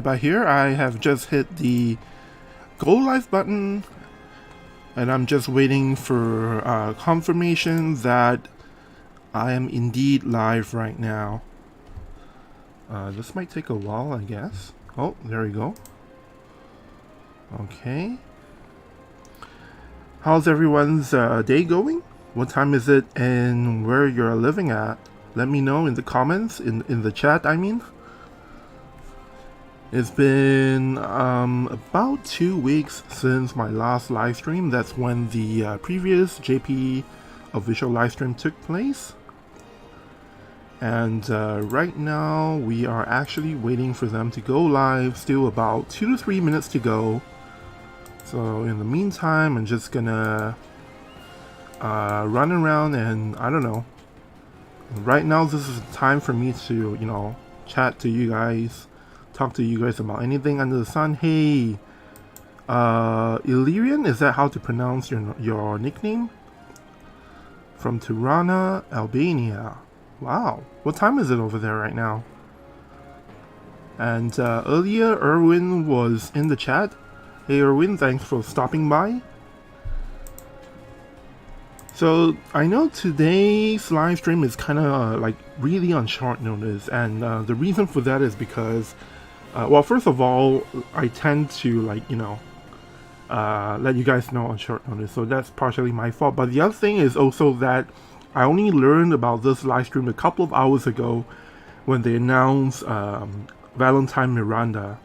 But here I have just hit the go live button and I'm just waiting for confirmation that I am indeed live right now. This might take a while, I guess. Oh, there we go. Okay. How's everyone's day going? What time is it and where you're living at? Let me know in the comments, in the chat, I mean. It's been about 2 weeks since my last live stream. That's when the previous JP official live stream took place. And right now we are actually waiting for them to go live. Still about 2 to 3 minutes to go. So in the meantime, I'm just gonna run around and I don't know. Right now this is the time for me to, you know, chat to you guys. Talk to you guys about anything under the sun. Hey, Illyrian, is that how to pronounce your nickname? From Tirana, Albania. Wow, what time is it over there right now? And earlier, Erwin was in the chat. Hey Erwin, thanks for stopping by. So I know today's live stream is kind of like really on short notice, and the reason for that is because well, first of all, I tend to, like, you know, let you guys know on short notice, so that's partially my fault. But the other thing is also that I only learned about this live stream a couple of hours ago when they announced Valentine Miranda,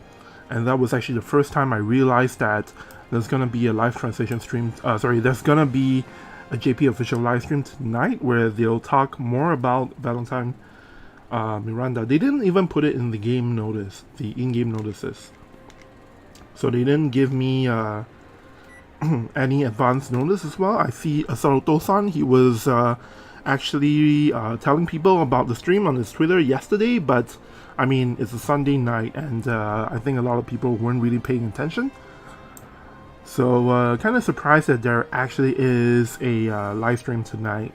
and that was actually the first time I realized that there's gonna be a live translation stream. There's gonna be a JP official live stream tonight where they'll talk more about Valentine Miranda. They didn't even put it in the game notice, the in-game notices. So they didn't give me any advance notice as well. I see Asaruto-san, he was actually telling people about the stream on his Twitter yesterday, but I mean, it's a Sunday night and I think a lot of people weren't really paying attention. So kind of surprised that there actually is a live stream tonight.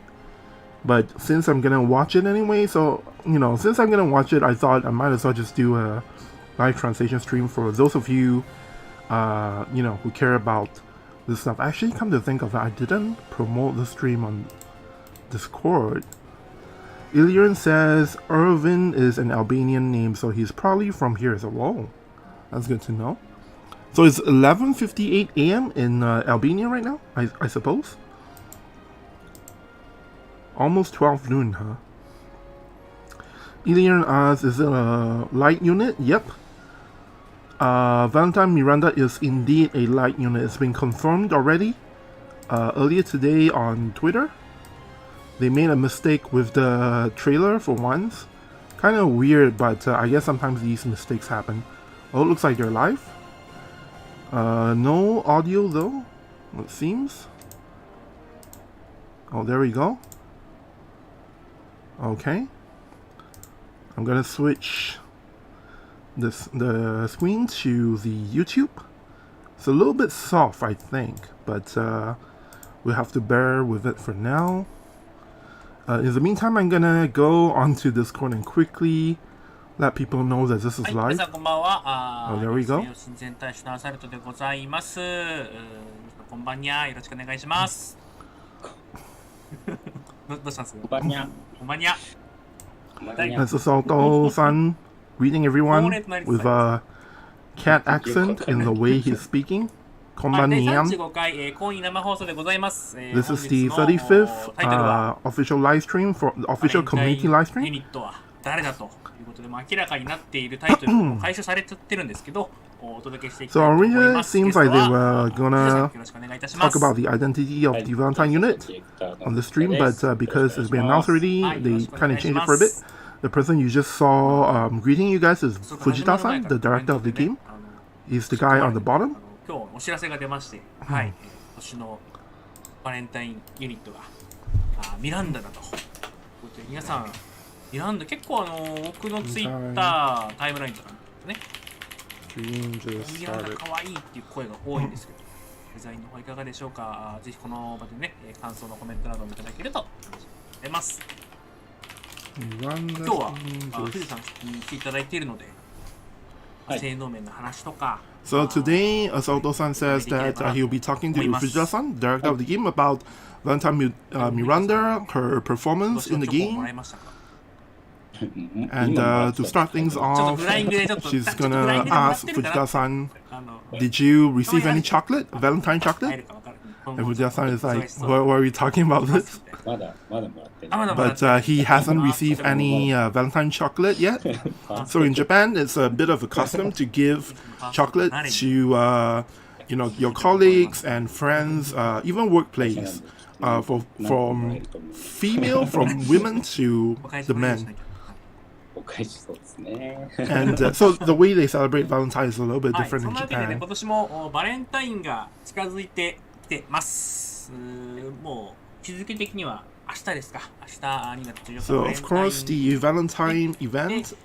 But since I'm gonna watch it anyway, so, you know, since I'm gonna watch it, I thought I might as well just do a live translation stream for those of you, you know, who care about this stuff. Actually, come to think of it, I didn't promote the stream on Discord. Illyrian says Irvin is an Albanian name, so he's probably from here as well. Whoa, that's good to know. So it's 11:58 a.m. in Albania right now, I suppose. Almost 12 noon, huh? Illyrian asks, is it a light unit? Yep. Valentine Miranda is indeed a light unit. It's been confirmed already. Earlier today on Twitter. They made a mistake with the trailer for once. Kind of weird, but I guess sometimes these mistakes happen. Oh, it looks like they're live. No audio though, it seems. Oh, there we go. Okay. I'm gonna switch the screen to the YouTube. It's a little bit soft, I think, but we'll have to bear with it for now. In the meantime, I'm gonna go onto Discord and quickly let people know that this is live. Oh, there we go. That's Asaruto-san greeting everyone with a cat accent in the way he's speaking. Konbanniam. This is the 35th official live stream for official community live stream. So originally it seems like they were gonna talk about the identity of the Valentine unit on the stream, but because it's been announced already, they kind of changed it for a bit. The person you just saw greeting you guys is Fujita-san, the director of the game. He's the guy on the bottom. 今日お知らせが出まして、はい、今年のバレンタインユニットがミランダだと。皆さん、ミランダ結構僕のツイッタータイムラインとかね、ミランダ可愛いっていう声が多いんですけど、デザインの方いかがでしょうか。ぜひこの場でね、感想のコメントなどもいただけると出ます。今日は富士山に来ていただいているので、性能面の話とか。 So today, Asalto-san says that he'll be talking to Fujita-san, director of the game, about Valentine Miranda, her performance in the game. And to start things off, she's gonna ask Fujita-san, did you receive any chocolate, Valentine chocolate? And Fujita-san is like, why are we talking about this? But he hasn't received any Valentine chocolate yet. So in Japan, it's a bit of a custom to give chocolate to your colleagues and friends, even workplace, from women to the men. And so the way they celebrate Valentine is a little bit different in そんなわけでね、 Japan. 今年もバレンタインが近づいてきてます。もう日付的には明日ですか。明日2月14日。 So of course the Valentine event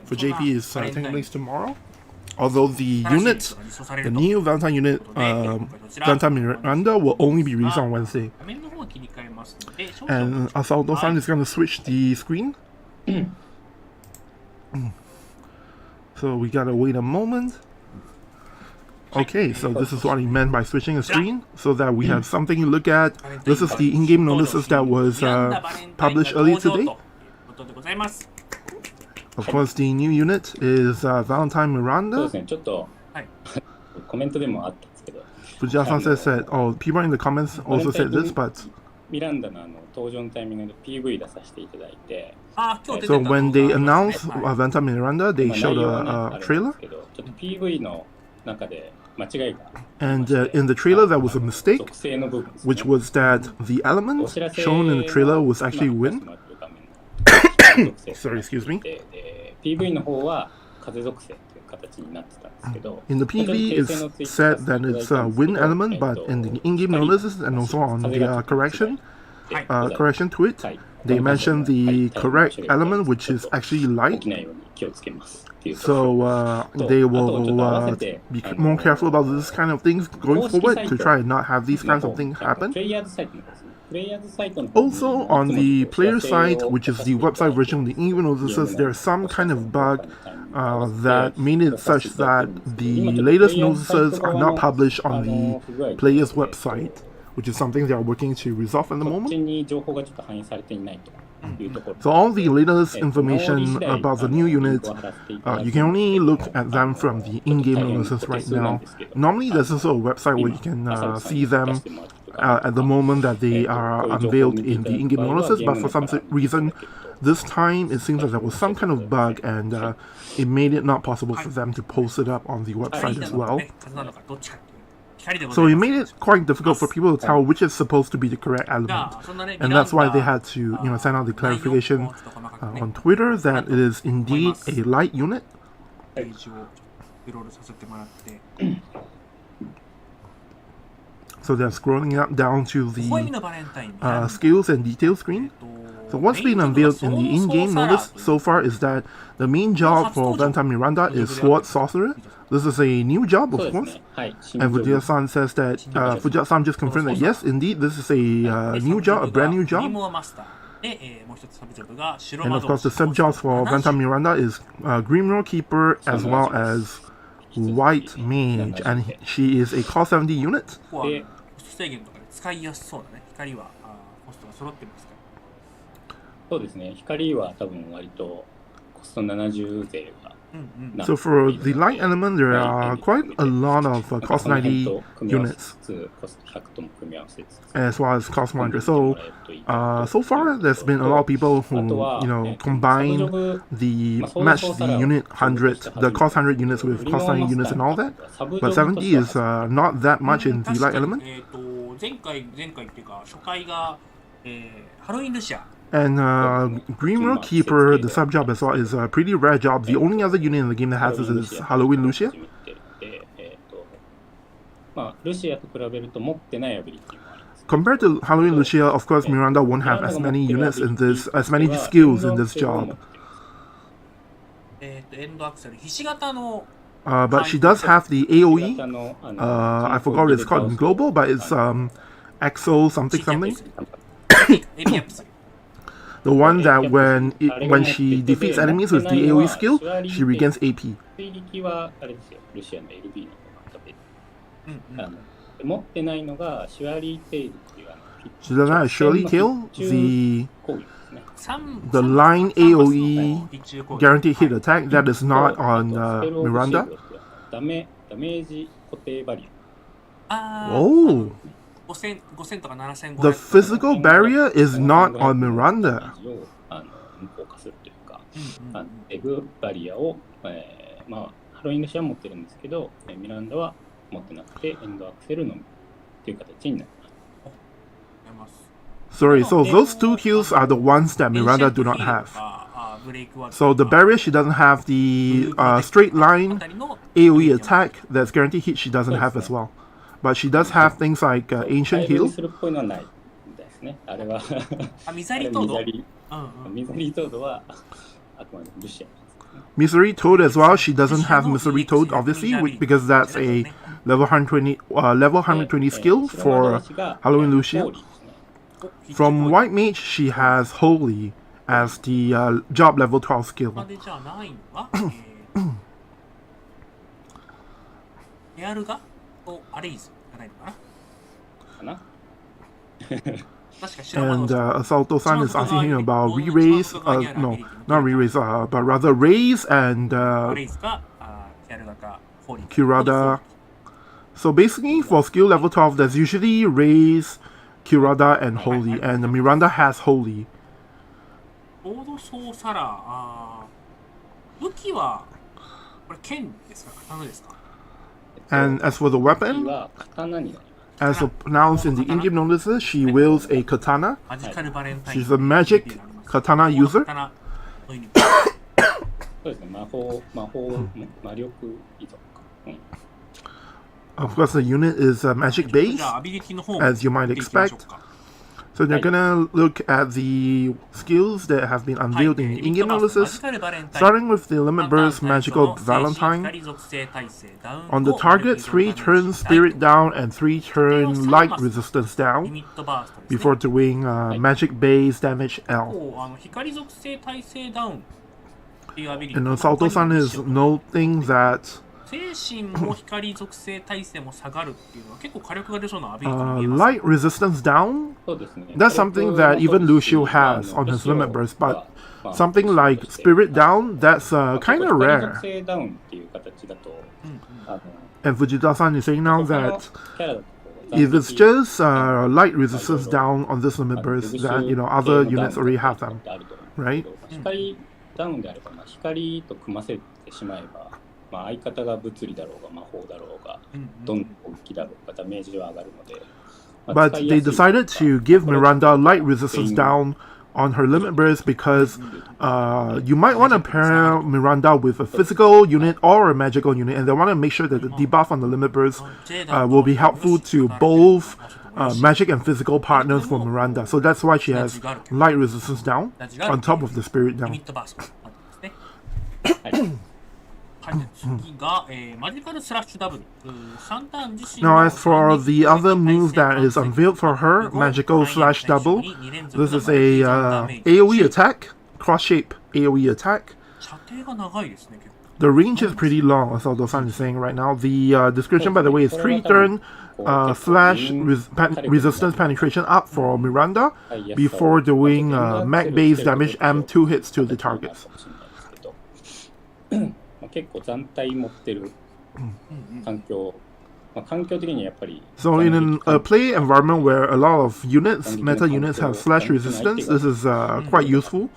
for JP is taking place tomorrow. Although the new Valentine unit, Valentine Miranda, will only be released on Wednesday. 画面の方を切り替えますので、 And Asalto-san is going to switch the screen. So we gotta wait a moment. Okay, so this is what he meant by switching a screen, so that we have something to look at. This is the in-game notices that was published earlier today. Of course, the new unit is Valentine Miranda. Fujita-san says that, oh, people in the comments also said this, but... So when they announced Valentine Miranda, they showed a trailer. And in the trailer, there was a mistake, which was that the element shown in the trailer was actually wind. Sorry, excuse me. In the PV, it's said that it's a wind element, but in the in-game notices and also on the correction tweet, they mentioned the correct element, which is actually light. So they will be more careful about this kind of things going forward to try and not have these kinds of things happen. Also, on the player side, which is the website version of the in-game notices, there's some kind of bug that made it such that the latest notices are not published on the player's website, which is something they are working to resolve at the moment. So all the latest information about the new unit, you can only look at them from the in-game notices right now. Normally there's also a website where you can see them at the moment that they are unveiled in the in-game notices, but for some reason this time it seems that there was some kind of bug, and it made it not possible for them to post it up on the website as well. So it made it quite difficult for people to tell which is supposed to be the correct element, and that's why they had to, send out the clarification on Twitter that it is indeed a light unit. So they're scrolling up down to the skills and details screen. So what's been unveiled in the in-game notice so far is that the main job for Valentine Miranda is Sword Sorcerer. This is a new job, of course. And Fujita-san says that, Fujita-san just confirmed that yes, indeed, this is a new job, a brand new job. And of course, the sub-jobs for Valentine Miranda is Grimroll Keeper as well as White Mage, and she is a Core 70 unit. So for the light element, there are quite a lot of cost 90 units, as well as cost 100. So so far, there's been a lot of people who combine match the unit 100, the cost 100 units with cost 90 units and all that. But 70 is not that much in the light element. And Grimroll Keeper, the sub-job as well, is a pretty rare job. The only other unit in the game that has this is Halloween Lucia. Compared to Halloween Lucia, of course, Miranda won't have as many units in this, as many skills in this job. But she does have the AoE. I forgot what it's called in global, but it's Exo something. The one that when she defeats enemies with the AoE skill, she regains AP. 追撃はあれですよ、ルシアの LB の方が食べる。うんうん。持ってないのがシュアリーテイルっていうShe doesn't have Shirley Tail, 攻撃ですね。the line AoE 必中攻撃 guaranteed hit attack that is not と on スペルオブシー Miranda. ルドっていうダメージ固定バリあー、Oh, 5000とか7500 the physical barrier is not on ダ Miranda. メージを無効化するというか、うんうんエグバリアを、まあ、ハロウィングシは持ってるんですけど、ミランダは持ってなくて、エンドアクセルのみっていう形になります。Sorry, so those two kills are the ones that Miranda do not have. So the barrier, she doesn't have the straight line AoE attack that's guaranteed hit, she doesn't have as well. But she does have things like ancient 回復 heal. するっぽいのはないですね。あれはミザリートードミザリートードはあくまでルシア。Misery Toad as well, she doesn't have Misery Toad obviously because that's a level 120 skill for Halloween Lucia. From White Mage, she has Holy as the job level 12 skill. じゃないのはエアルガとアレイズがないのかな And Assalto-san is asking him about re-raise, no, not re-raise, but rather raise and Kurada. So basically for skill level 12, there's usually raise, Kurada, and Holy, and Miranda has Holy. オードソーサラ武器はこれ剣ですか刀ですか And as for the weapon, は刀になります。as announced in the in-game notices, she wields a katana. マジカルバレンタイン She's a magic katana user. 刀の意味でそうですね、魔力依存か。Of course, the unit is magic じ based, ゃあアビリティの方 as you might 見ていきましょう expect. か So they're gonna look at the skills that have been unveiled in the in-game notices, starting with the Limit Burst Magical Valentine. On the target, 3 turn Spirit down and 3 turn Light Resistance down before doing Magic Base Damage L. 光属性耐性ダウンっていうアビリティ And Assalto-san is noting that 精神も光属性耐性も下がるっていうのは結構火力が出そうなアビリティに見えます。 Light Resistance down, そうですね。 that's something that even Lucio has on his Limit Burst, but something like Spirit down, that's kind of 光属 rare. 性ダウンっていう形だと、And Fujita-san is saying now 他の that キャラだと if it's just light resistance down on this limit burst, that other units already have them, right? 光ダウンであれば、光と組ませてしまえば、相方が物理だろうが魔法だろうが、どんな攻撃だろうがダメージは上がるので。But they decided to give Miranda light resistance down on her limit burst because you might want to pair Miranda with a physical unit or a magical unit, and they want to make sure that the debuff on the limit burst will be helpful to both magic and physical partners for Miranda. So that's why she has light resistance down on top of the spirit リ down. ミットバーストですね。はい、次が、マジカルスラッシュダブル。3ターン自身 Now, as for the other move that is unveiled for her, Magical Slash Double, this is a AoE attack, cross-shape AoE attack. 射程が長いですね、結構。 The range is pretty long, as Aldo-san is saying right now. The description, by the way, is 3-turn slash resistance penetration up for Miranda before doing mag-based damage and 2 hits to the targets. 結構残体持ってる環境、環境的にやっぱり So in a play environment where a lot of units, meta units have slash resistance, this is quite useful.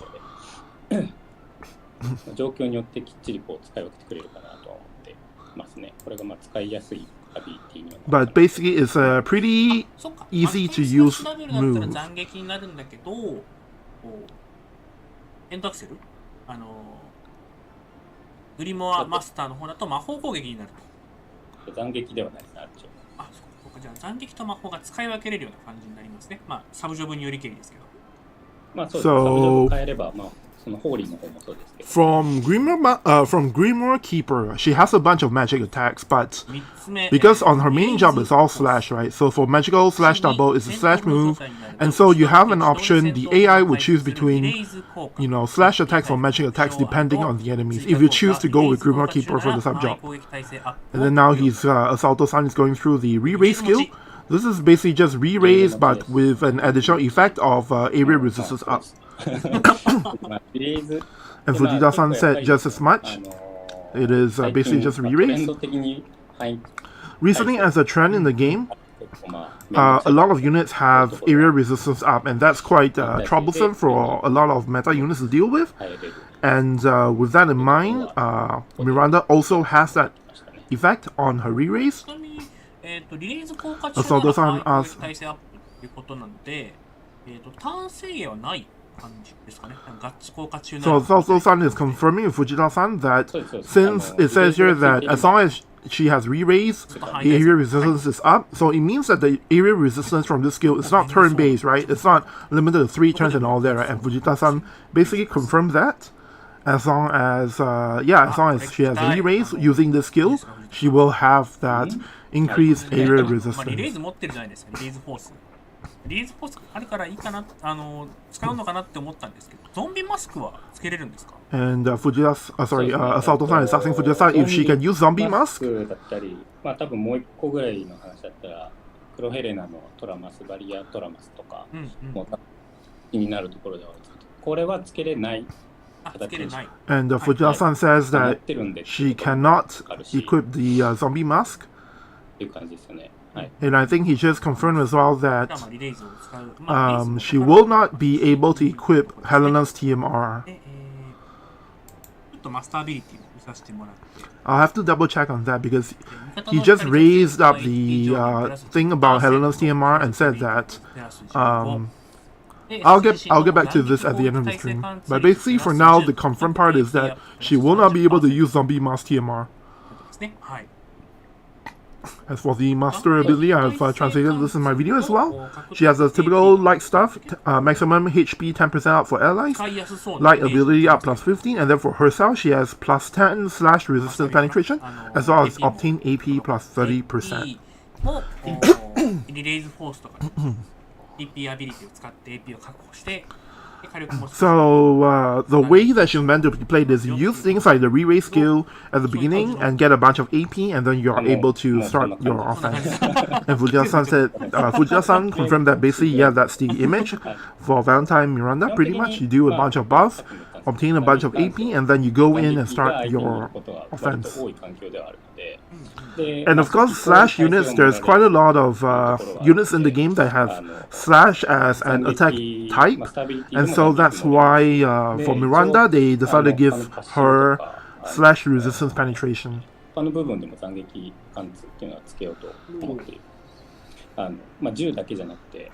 状況によってきっちりこう使い分けてくれるかなとは思ってますね。これが使いやすいアビリティには。But basically, it's a pretty easy to use だったら move. 斬撃になるんだけど、エンドアクセルグリモアマスターの方だと魔法攻撃になると。斬撃ではないですね、あっちは。そうか、じゃあ斬撃と魔法が使い分けれるような感じになりますね。サブジョブによりけりですけど。そうですね、サブジョブ変えれば、そのホーリーの方もそうですけど。From Grimoire Keeper, she has a bunch of magic attacks, but 3つ目 because on her main job it's all slash, right? So for magical slash double is a slash move, and so you have an option. The AI will choose between, slash attacks or magic attacks depending on the enemies. If you choose to go with Grimoire Keeper for the sub job, and then now Assaulto-san is going through the re-raise skill. This is basically just re-raise, but with an additional effect of area resistance up. And Fujita-san said just as much. It is basically just re-raise. Recently, as a trend in the game, a lot of units have area resistance up, and that's quite troublesome for a lot of meta units to deal with. And with that in mind, Miranda also has that effect on her re-raise. リレーズ効果中は耐性アップということなので、ターン制限はない感じですかね。ガッチ効果中な So Assaulto-san is confirming with Fujita-san that since it says here that as long as she has re-raise, the area resistance is up. So it means that the area resistance from this skill is not turn-based, right? It's not limited to 3 turns and all that, right? And Fujita-san basically confirmed that. As long as she has re-raise using this skill, she will have that increased area resistance. リレーズ持ってるじゃないですか、リレーズフォース。リレーズフォースあるからいいかな、使うのかなって思ったんですけど、ゾンビマスクはつけれるんですか？ And Assaulto-san is asking Fujita-san if she can use zombie mask. だったり、まあ多分もう一個ぐらいの話だったら、黒ヘレナのトラマス、バリアトラマスとかも気になるところではあるんですけど、これはつけれない。And Fujita-san says that she cannot equip the zombie mask. And I think he just confirmed as well that she will not be able to equip Helena's TMR. I'll have to double check on that because he just raised up the thing about Helena's TMR and said that I'll get back to this at the end of the stream. But basically for now the confirmed part is that she will not be able to use zombie mask TMR. As for the master ability, I've translated this in my video as well. She has a typical light stuff, maximum HP 10% up for allies, light ability up plus 15, and then for herself she has plus 10 slash resistance penetration, as well as obtain AP plus 30%. So the way that she's meant to be played is you use things like the re-raise skill at the beginning and get a bunch of AP, and then you're able to start your offense. And Fujita-san confirmed that basically, yeah, that's the image for Valentine Miranda. Pretty much, you do a bunch of buffs, obtain a bunch of AP, and then you go in and start your offense. And of course, slash units, there's quite a lot of units in the game that have slash as an attack type, and so that's why for Miranda they decided to give her slash resistance penetration. 他の部分でも斬撃貫通っていうのはつけようと思っている。銃だけじゃなくて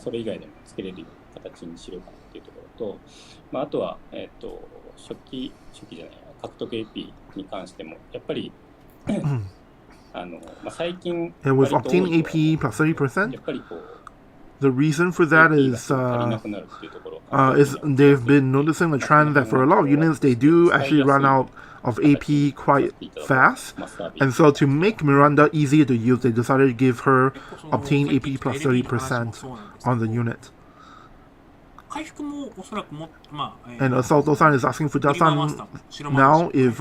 それ以外でもつけれるような形にしようかなっていうところと、あとは初期じゃない獲得 AP に関してもやっぱり最近 And with obtain AP plus 30%, the reason for that is they've been noticing a trend that for a lot of units they do actually run out of AP quite fast, and so to make Miranda easier to use, they decided to give her obtain AP plus 30% on the unit. And Assaulto-san is asking Fujita-san now if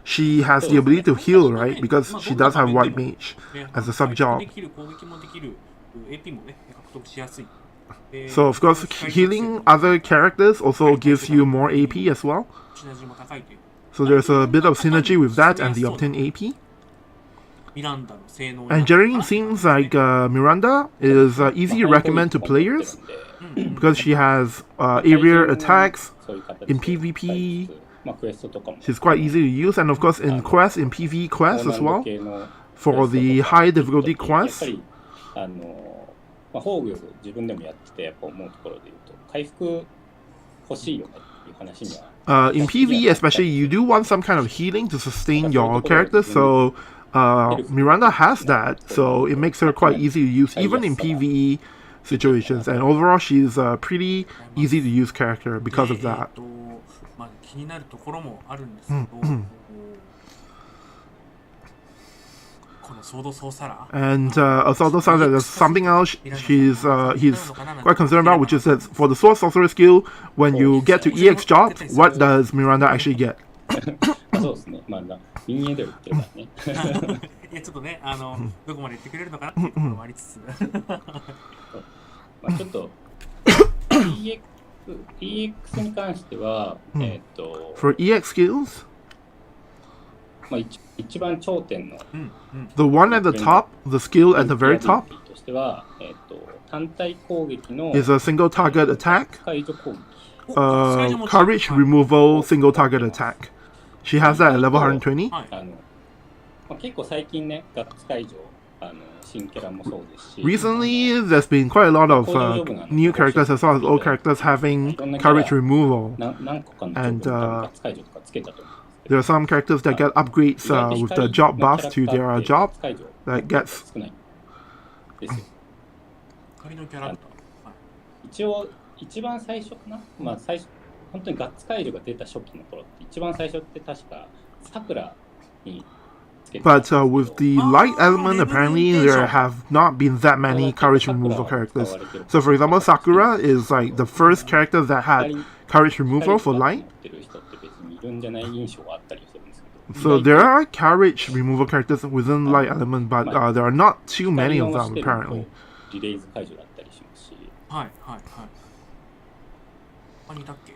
she has the ability to heal, right? Because she does have White Mage as a sub job. So of course, healing other characters also gives you more AP as well. So there's a bit of synergy with that and the obtain AP. And generally it seems like Miranda is easy to recommend to players because she has area attacks in PvP. She's quite easy to use, and of course in quests, in PvE quests as well, for the high difficulty quests. In PvE especially, you do want some kind of healing to sustain your character, so Miranda has that, so it makes her quite easy to use. Even in PvE, situations. And overall, she's a pretty easy to use character because of that. まあ、気になるところもあるんですけど、このソードソーサラー And Assault sounds like there's something else he's quite concerned about, which is that for the Sword Sorcerer skill, when you get to EX job, what does Miranda actually get? そうですね。まあ、民営で売ってるからね。いや、ちょっとね、どこまで言ってくれるのかなっていうところもありつつ。まあ、ちょっと、EX に関しては、For EX skills? まあ、一番頂点の、The one at the top, the skill at the very top, としては、単体攻撃の is a single target attack, 解除攻撃。courage removal single target attack. She has that at level 120. まあ、結構最近ね、ガッツ解除、新キャラもそうですし。Recently, there's been quite a lot of new characters as well as old characters having courage removal. 何個かのガッツ解除とかつけたと思う。There are some characters that get upgrades with the job buff to their job that gets. 一応、一番最初かな、まあ、本当にガッツ解除が出た初期の頃って、一番最初って確か、桜につけて。But with the light element, apparently there have not been that many courage removal characters. So, for example, Sakura is like the first character that had courage removal for light. So there are courage removal characters within light element, but there are not too many of them apparently. リレーズ解除だったりしますし。はいはいはい。何だっけ？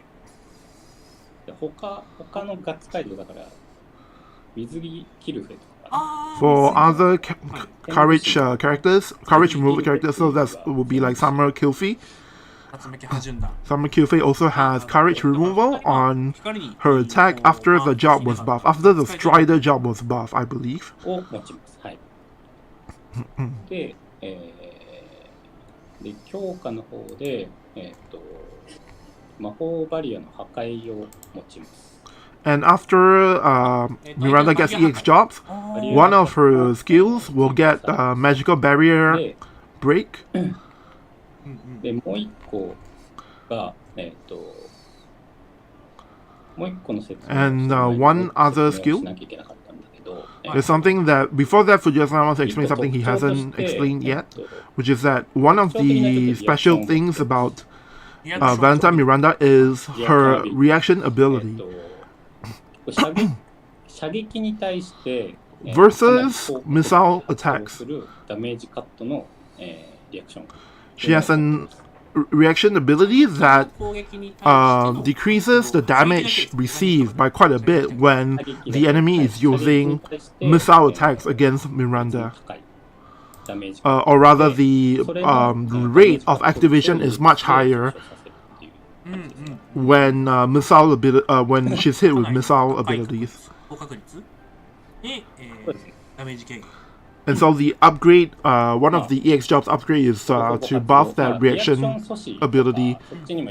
他のガッツ解除だから、水着キルフェとか。For other courage characters, courage removal characters, so that would be like Summer Kilfi. Summer Kilfi also has courage removal on her attack after the job was buffed, after the Strider job was buffed, I believe. を持ちます。はい。で、強化の方で、魔法バリアの破壊を持ちます。And after Miranda gets EX jobs, one of her skills will get magical barrier break. で、もう一個が、もう一個の説明 And one other skill. There's something that, before that, Fujiyama wants to explain something he hasn't explained yet, which is that one of the special things about Valentine Miranda is her reaction ability. Versus missile attacks. She has an reaction ability that decreases the damage received by quite a bit when the enemy is using missile attacks against Miranda. Or rather, the rate of activation is much higher when when she's hit with missile abilities. And so the upgrade, one of the EX jobs upgrade is to buff that reaction ability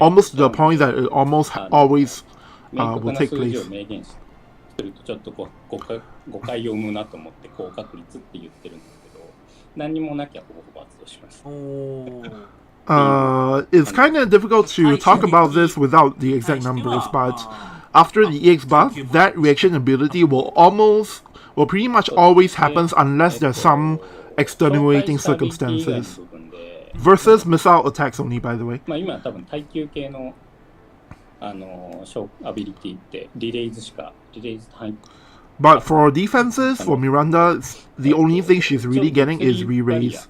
almost to the point that it almost always will take place. It's kind of difficult to talk about this without the exact numbers, but after the EX buff, that reaction ability will pretty much always happens unless there's some extenuating circumstances. Versus missile attacks only, by the way. But for defenses, for Miranda, the only thing she's really getting is re-raise.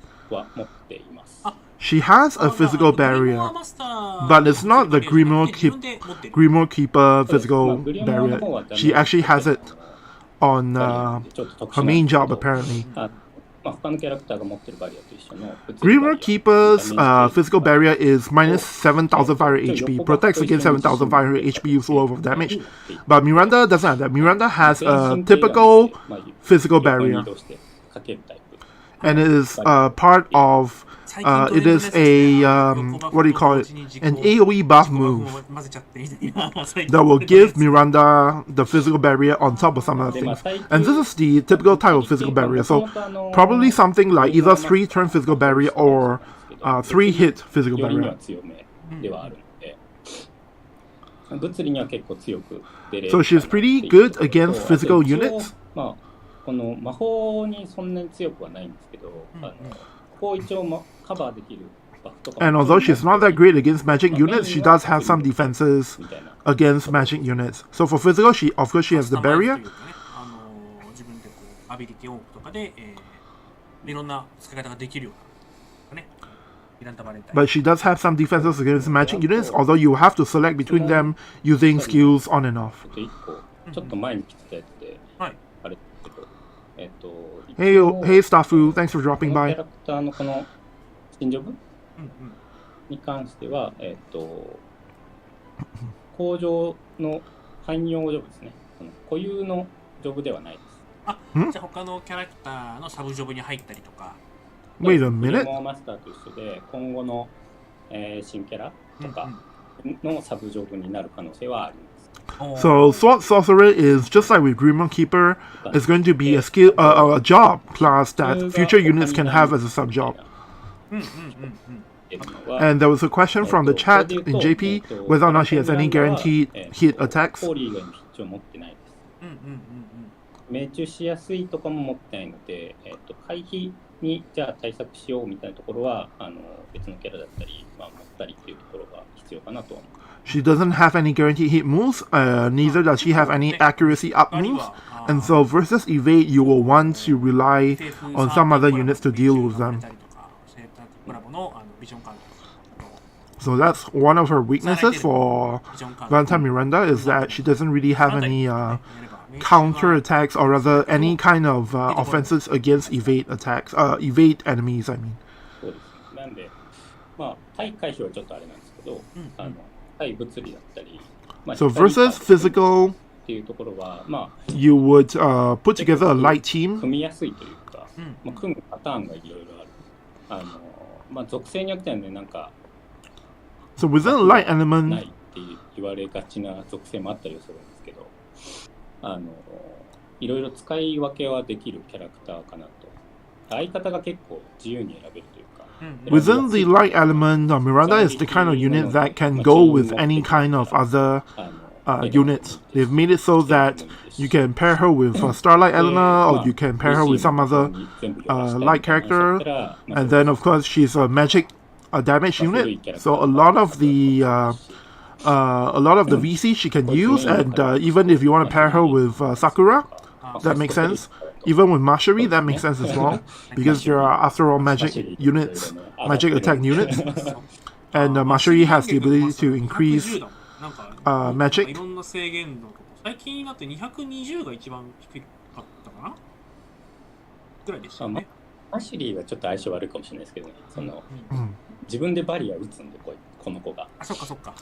She has a physical barrier, but it's not the Grimoire Keeper physical barrier. She actually has it on her main job, apparently. Grimoire Keeper's physical barrier is minus 7,500 HP, protects against 7,500 HP useful of damage, but Miranda doesn't have that. Miranda has a typical physical barrier, and it is part of it is a what do you call it? An AoE buff move that will give Miranda the physical barrier on top of some other things. And this is the typical type of physical barrier. So probably something like either 3-turn physical barrier or 3 hit physical よりには barrier. 強めではあるので、物理には結構強く出れる So she's pretty good against physical units. まあ、この魔法にそんなに強くはないんですけど、ここを一応、カバーできるバフとか And although she's not that great against magic units, she does have some defenses against magic units. So for physical, of course she has the barrier. 自分でこうアビリティオンとかで、いろんな使い方ができるようなね。ミランダ・バレンタイン。 But she does have some defenses against magic units, although you have to select between them using skills on and off. ちょっと前に来てたやつで、はい。あれけど、Hey, Stafu, thanks for dropping このキャ by. ラクターのこの新ジョブに関しては、工場の汎用ジョブですね。固有のジョブではないです。あ、じゃあ他のキャラクターのサブジョブに入ったりとか。Wait a minute. マスターと一緒で、今後の、新キャラとかのサブジョブになる可能性はあります。So Sword Sorcerer is just like with Grimmer Keeper, it's going to be a skill, a job class that future units can have as a sub job. And there was a question from the chat in JP whether or not she has any guaranteed hit attacks. コーリー以外に必要持ってないです。命中しやすいとかも持ってないので、回避にじゃあ対策しようみたいなところは別のキャラだったり、持ったりっていうところが必要かなと思います。She doesn't have any guaranteed hit moves, neither does she have any accuracy up moves, and so versus evade you will want to rely on some other units to deal with them. So that's one of her weaknesses for Valentine Miranda, is that she doesn't really have any counter attacks, or rather any kind of offenses against evade attacks, evade enemies, I mean. そうですね。なんで、対回避はちょっとあれなんですけど、対物理だったり、So versus physical, っていうところは、you would put together a light team. 組みやすいというか、組むパターンがいろいろある。属性によってはね、なんか、So within a light ない element, って言われがちな属性もあったりするんですけど、いろいろ使い分けはできるキャラクターかなと。相方が結構自由に選べるというか。within the light element, Miranda is the kind of unit that can go with any kind of other units. They've made it so that you can pair her with Starlight Eleanor, or you can pair her with some other light character, and then of course she's a magic damage unit. So a lot of the VC she can use, and even if you want to pair her with Sakura, that makes sense. Even with Mastery, that makes sense as well, because there are, after all, magic units, magic attack units, and Mastery has the ability to increase magic. いろんな制限度とか最近になって220が一番低かったかなぐらいでしたね。マシュリーはちょっと相性悪いかもしれないですけどね。自分でバリア打つんでこの子が。あ、そっかそっか。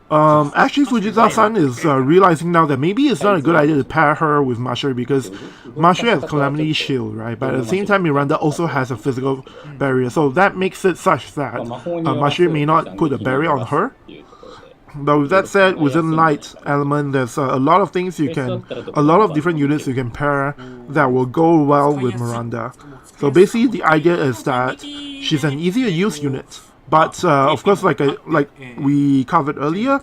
Actually, Fujita-san is realizing now that maybe it's not a good idea to pair her with Mastery, because Mastery has Calamity Shield, right? But at the same time, Miranda also has a physical barrier, so that makes it such that Mastery may not put a barrier on her. But with that said, within Light Element, there's a lot of things a lot of different units you can pair that will go well with Miranda. So basically, the idea is that she's an easier use unit. But of course, like we covered earlier,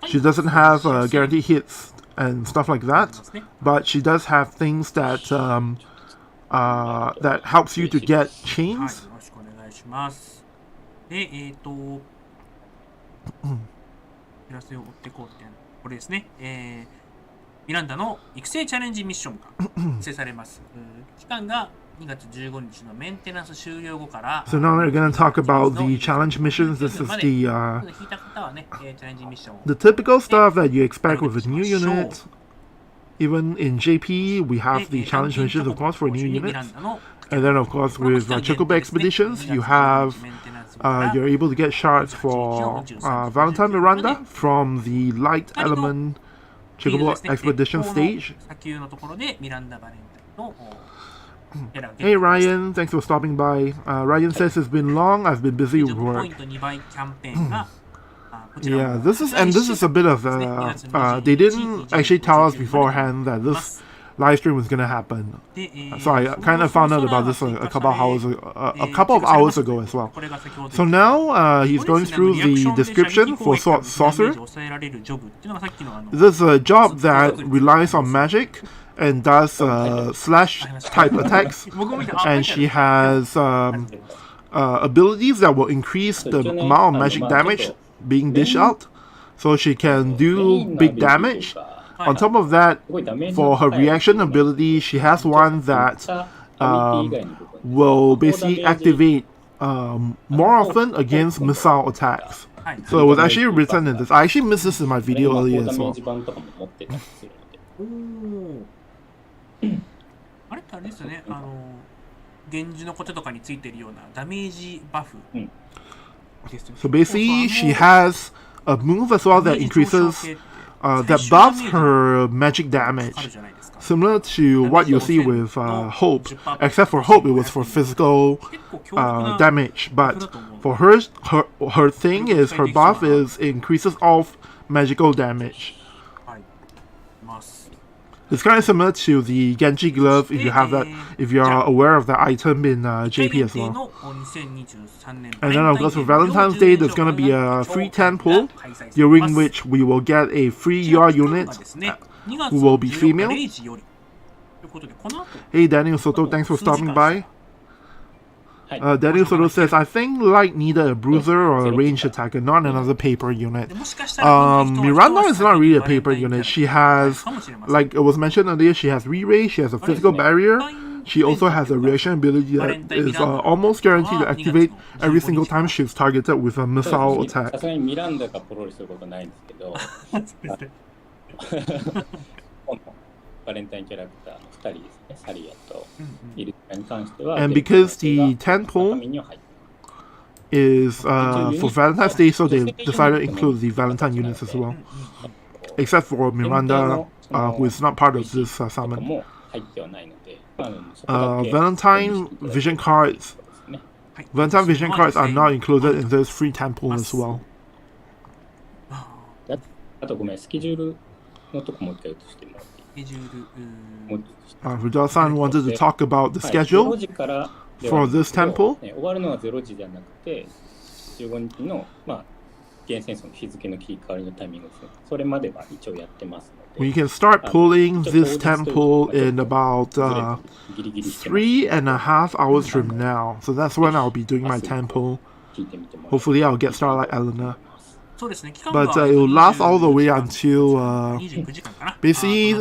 she doesn't have guaranteed hits and stuff like that. But she does have things that that helps you to get chains. で、知らせを追っていこうってこれですね。ミランダの育成チャレンジミッションが達成されます。期間が2月15日のメンテナンス終了後から。So now we're going to talk about the challenge missions. This is the typical stuff that you expect with a new unit. Even in JP, we have the challenge missions, of course, for new units. And then, of course, with Chocobo Expeditions, you have you're able to get shards for Valentine Miranda from the Light Element Chocobo Expedition stage. Hey Ryan, thanks for stopping by. Ryan says it's been long, I've been busy with work. Yeah, this is a bit of they didn't actually tell us beforehand that live stream was gonna happen. で、So I kind of found out about this a couple of hours ago as well. So now he's going through the description for sorcerer. This is a job that relies on magic and does slash type attacks, and she has abilities that will increase the amount of magic damage being dished out, so she can do big damage. On top of that, for her reaction ability, she has one that will basically activate more often against missile attacks. So it was actually written in this. I actually missed this in my video earlier as well. あれってあれですよね、源氏のこととかについてるようなダメージバフですよね。 So basically, she has a move as well that increases, that buffs her magic damage, similar to what you see with Hope, except for Hope it was for physical damage. But for her thing is her buff is increases off magical damage. It's kind of similar to the Genji glove if you have that, if you're aware of that item in JP as well. And then of course for Valentine's Day there's gonna be a free 10 pull, during which we will get a free UR unit who will be female. Hey Daniel Soto, thanks for stopping by. Daniel Soto says, I think Light needed a bruiser or a ranged attacker, not another paper unit. Miranda is not really a paper unit. She has, like it was mentioned earlier, she has re-ray, she has a physical barrier, she also has a reaction ability that is almost guaranteed to activate every single time she's targeted with a missile attack. バレンタインキャラクターの2人ですね、サリアとイルカに関しては、 And because the 10 pull is for Valentine's Day, so they decided to include the Valentine units as well. Except for Miranda, who is not part of this summon. Valentine vision cards are not included in this free 10 pull as well. あとごめん、スケジュールのとこもう一回映してもらって。Rudal-san wanted to talk about the schedule for this temple. 終わるのは0時じゃなくて15日の現戦争の日付の切り替わりのタイミングですね。それまでは一応やってますので。 We can start pulling this temple in about 3.5 hours from now. So that's when I'll be doing my temple. Hopefully I'll get started like Eleanor. But it will last all the way until basically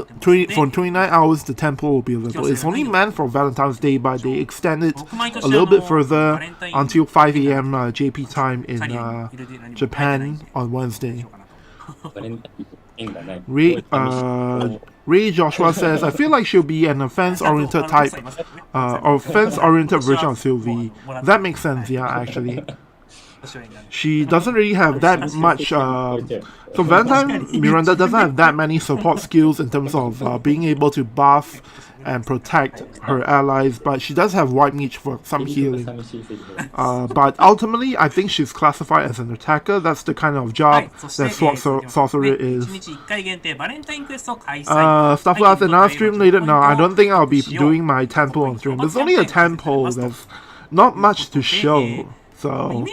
for 29 hours the temple will be available. It's only meant for Valentine's Day, but they extend it a little bit further until 5 AM JP time in Japan on Wednesday. Ray Joshua says, I feel like she'll be an offense-oriented type, or offense-oriented version of Sylvie. That makes sense, yeah, actually. She doesn't really have that much. So Valentine Miranda doesn't have that many support skills in terms of being able to buff and protect her allies, but she does have White Mage for some healing. But ultimately, I think she's classified as an attacker. That's the kind of job that sorcerer is. Stuff like that in our stream later. No, I don't think I'll be doing my temple on stream. There's only a temple. There's not much to show. So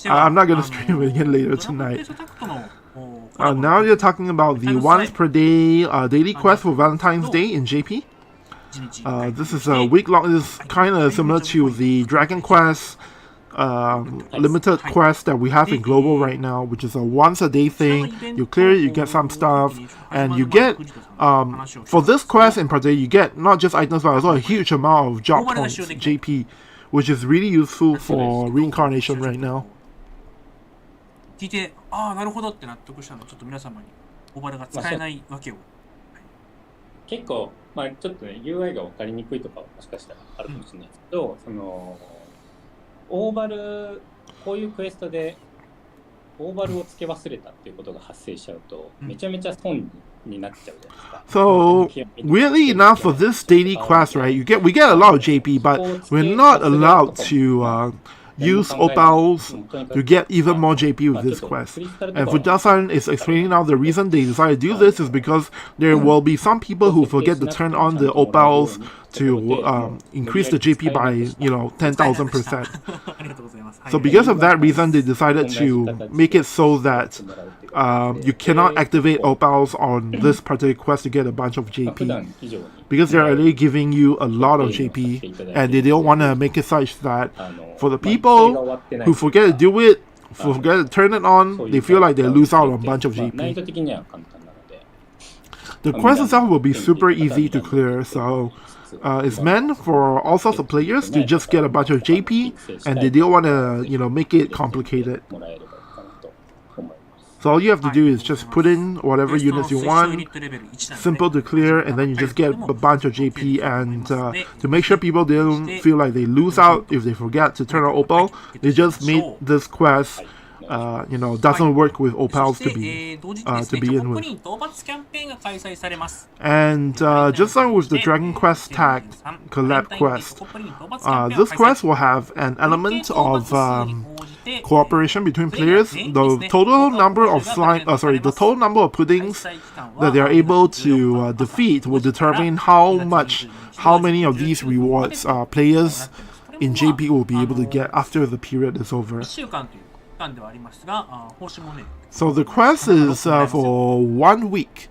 I'm not going to stream it again later tonight. Now you're talking about the once per day daily quest for Valentine's Day in JP. This is a week-long. This is kind of similar to the Dragon Quest limited quest that we have in Global right now, which is a once-a-day thing. You clear it, you get some stuff, and you get, for this quest in particular, you get not just items, but also a huge amount of job points, JP, which is really useful for reincarnation right now. 聞いて、ああ、なるほどって納得したので、ちょっと皆様にオーバルが使えないわけを。結構、ちょっとね、UI が分かりにくいとかはもしかしたらあるかもしれないですけど、そのオーバル、こういうクエストでオーバルを付け忘れたっていうことが発生しちゃうと、めちゃめちゃ損になっちゃうじゃないですか。So weirdly enough, for this daily quest, right, we get a lot of JP, but we're not allowed to use opals to get even more JP with this quest. And Fujasan is explaining now the reason they decided to do this is because there will be some people who forget to turn on the opals to increase the JP by 10,000%. So because of that reason, they decided to make it so that you cannot activate opals on this particular quest to get a bunch of JP, because they're already giving you a lot of JP, and they don't want to make it such that for the people who forget to do it, forget to turn it on, they feel like they lose out on a bunch of JP. The quest itself will be super easy to clear, so it's meant for all sorts of players to just get a bunch of JP, and they don't want to, make it complicated. So all you have to do is just put in whatever units you want, simple to clear, and then you just get a bunch of JP. And to make sure people don't feel like they lose out if they forget to turn on opal, they just made this quest doesn't work with opals to be in with. And just like with the Dragon Quest tag collab quest, this quest will have an element of cooperation between players. The total number of the total number of puddings that they are able to defeat will determine how many of these rewards players in JP will be able to get after the period is over. So the quest is for 1 week,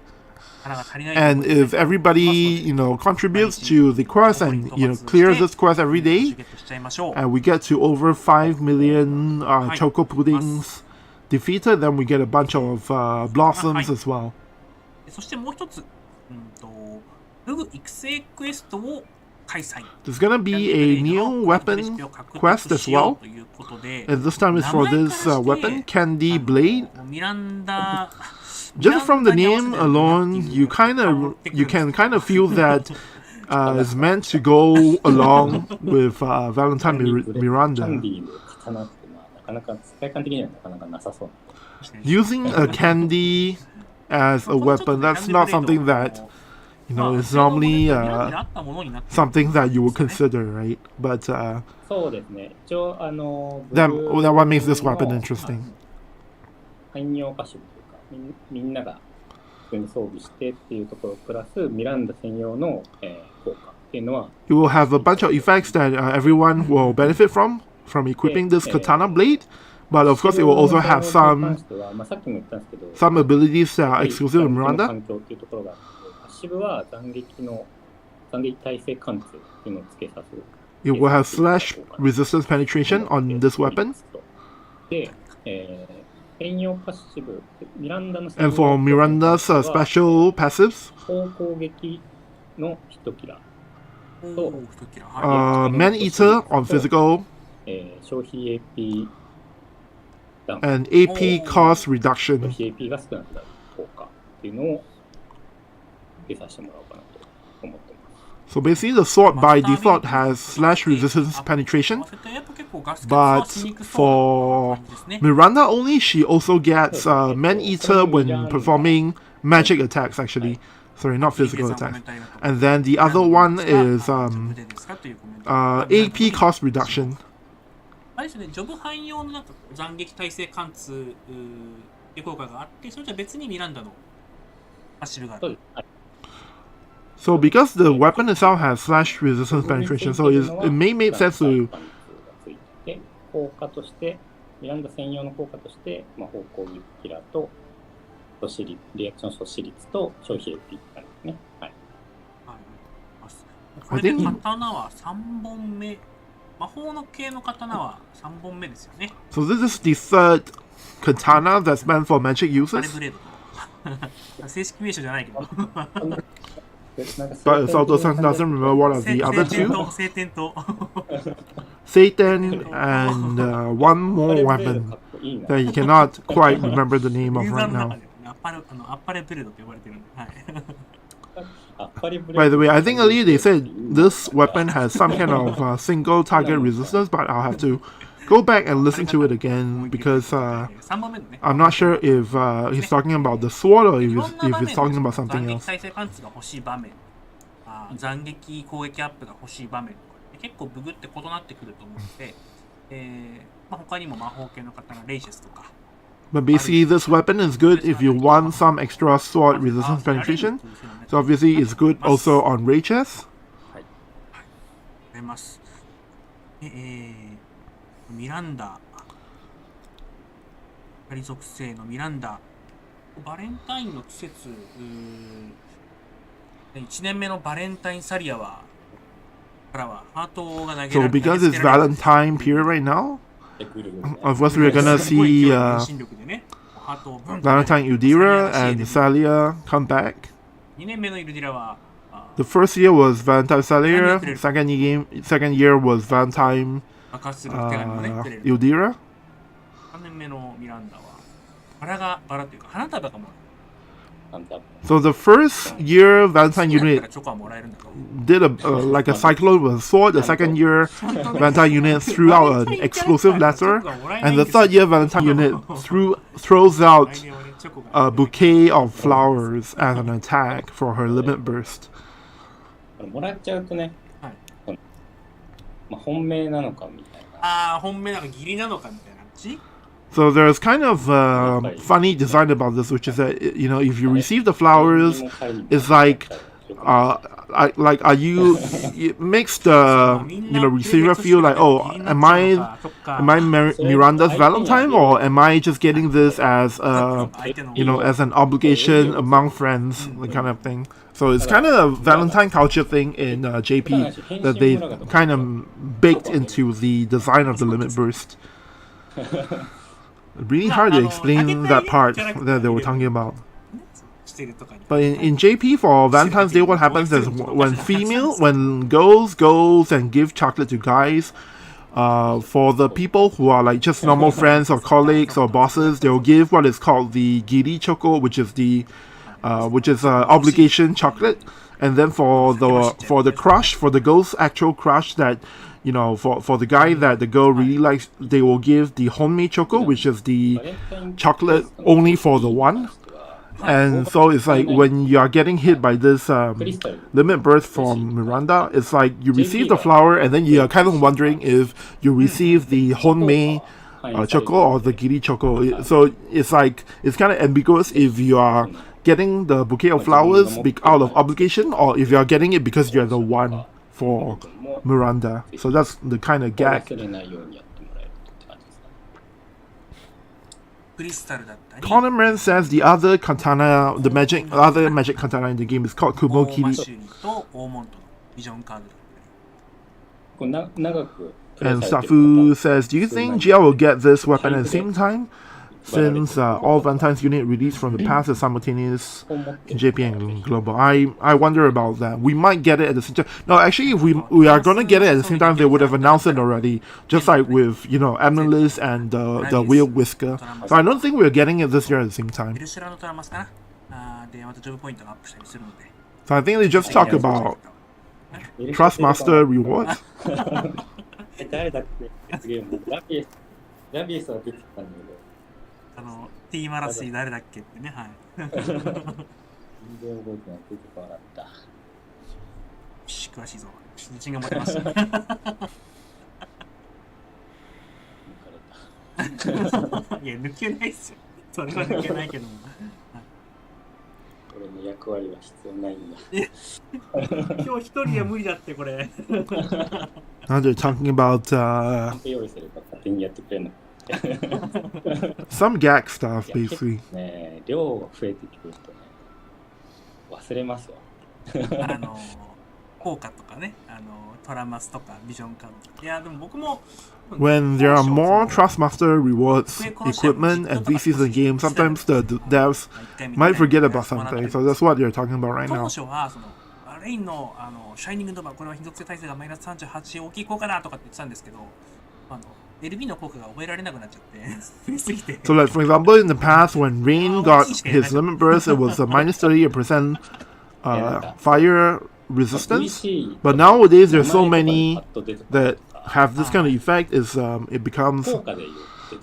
and if everybody contributes to the quest and clears this quest every day, and we get to over 5 million choco puddings defeated, then we get a bunch of blossoms as well. There's gonna be a new weapon quest as well, and this time is for this weapon, Candy Blade. Just from the name alone, you can kind of feel that it's meant to go along with Valentine Miranda. Using a candy as a weapon, that's not something that is normally something that you would consider, right? But that what makes this weapon interesting. It will have a bunch of effects that everyone will benefit from equipping this katana blade, but of course it will also have some abilities that are exclusive to Miranda. It will have slash resistance penetration on this weapon. And for Miranda's special passives, Man-Eater on physical, and AP cost reduction. So basically the sword by default has slash resistance penetration, but for Miranda only, she also gets Man-Eater when performing magic attacks, actually. Sorry, not physical attacks. And then the other one is AP cost reduction. So because the weapon itself has slash resistance penetration, so it may make sense to I think so this is the third katana that's meant for magic users. But Sauto-san doesn't remember what are the other two. Satan and one more weapon that you cannot quite remember the name of right now. By the way, I think earlier they said this weapon has some kind of single target resistance, but I'll have to go back and listen to it again because I'm not sure if he's talking about the sword or if he's talking about something else. 他にも魔法系の方がレイシェスとか But basically, this weapon is good if you want some extra sword resistance penetration. So obviously, it's good also on rages. あります。ミランダ光属性のミランダバレンタインの季節1年目のバレンタインサリアはからはハートが投げら So れる because it's Valentine period right now, of course we're gonna see Valentine Udira and Salia come back. 2年目のイルディラは The first year was Valentine Salia, second year was Valentine 明かする手紙をねくれる Udira. 3年目のミランダはバラというか花束がもらえる So the first year Valentine unit チョコはもらえるんだと did like a cyclone with a sword. The second year Valentine unit threw out an explosive letter, and the third year Valentine unit throws out a bouquet of flowers as an attack for her limit burst. もらっちゃうとね、はいまあ、本命なのかみたいな。ああ本命なのか義理なのかみたいな感じ So there's kind of funny design about this, which is that if you receive the flowers, it's like are you? It makes the receiver feel like, oh, am I Miranda's Valentine, or am I just getting this as as an obligation among friends, the kind of thing. So it's kind of a Valentine culture thing in JP that they kind of baked into the design of the limit burst. Really hard to explain that part that they were talking about. But in JP for Valentine's Day, what happens is when girls goes and give chocolate to guys, for the people who are like just normal friends or colleagues or bosses, they'll give what is called the giri choco, which is obligation chocolate. And then for the crush, for the girl's actual crush that for the guy that the girl really likes, they will give the homemade choco, which is the chocolate only for the one. And so it's like when you are getting hit by this limit burst from Miranda, it's like you receive the flower and then you are kind of wondering if you receive the homemade choco or the giri choco. So it's like it's kind of ambiguous if you are getting the bouquet of flowers out of obligation, or if you are getting it because you're the one for Miranda. So that's the kind of gag. Conan says the other katana, other magic katana in the game is called Kumokiri. And Safu says, do you think Jia will get this weapon at the same time? Since all Valentine's unit released from the past is simultaneous in JP and Global. I wonder about that. We might get it at the same time. No, actually, if we are going to get it at the same time, they would have announced it already. Just like with, Amulet and the Wheel Whisker. So I don't think we're getting it this year at the same time. So I think they just talk about Trustmaster rewards. ティーマラシー誰だっけってね、はい。全然覚えてない、出てこなかった。よし、詳しいぞ。自信が持てました。いや、抜けないっすよ。それは抜けないけども。俺の役割は必要ないんだ。今日一人は無理だって、これ。Now they're talking about用意すれば勝手にやってくれるの。some gag stuff, basically. ね、量が増えてくるとね、忘れますわ。効果とかね、トラマスとかビジョンカード。いや、でも僕も When there are more Trustmaster rewards, equipment, and VCs in the game, sometimes the devs might forget about something. So that's what you're talking about right 当 now. 初はレインのシャイニングドバー、これは非属性耐性がマイナス38大きい効果だとかって言ってたんですけど、LB の効果が覚えられなくなっちゃって増えすぎて。So, like for example, in the past, when Rain got his limit burst, it was a minus 30% fire resistance. But nowadays, there's so many that have this kind of effect. It becomes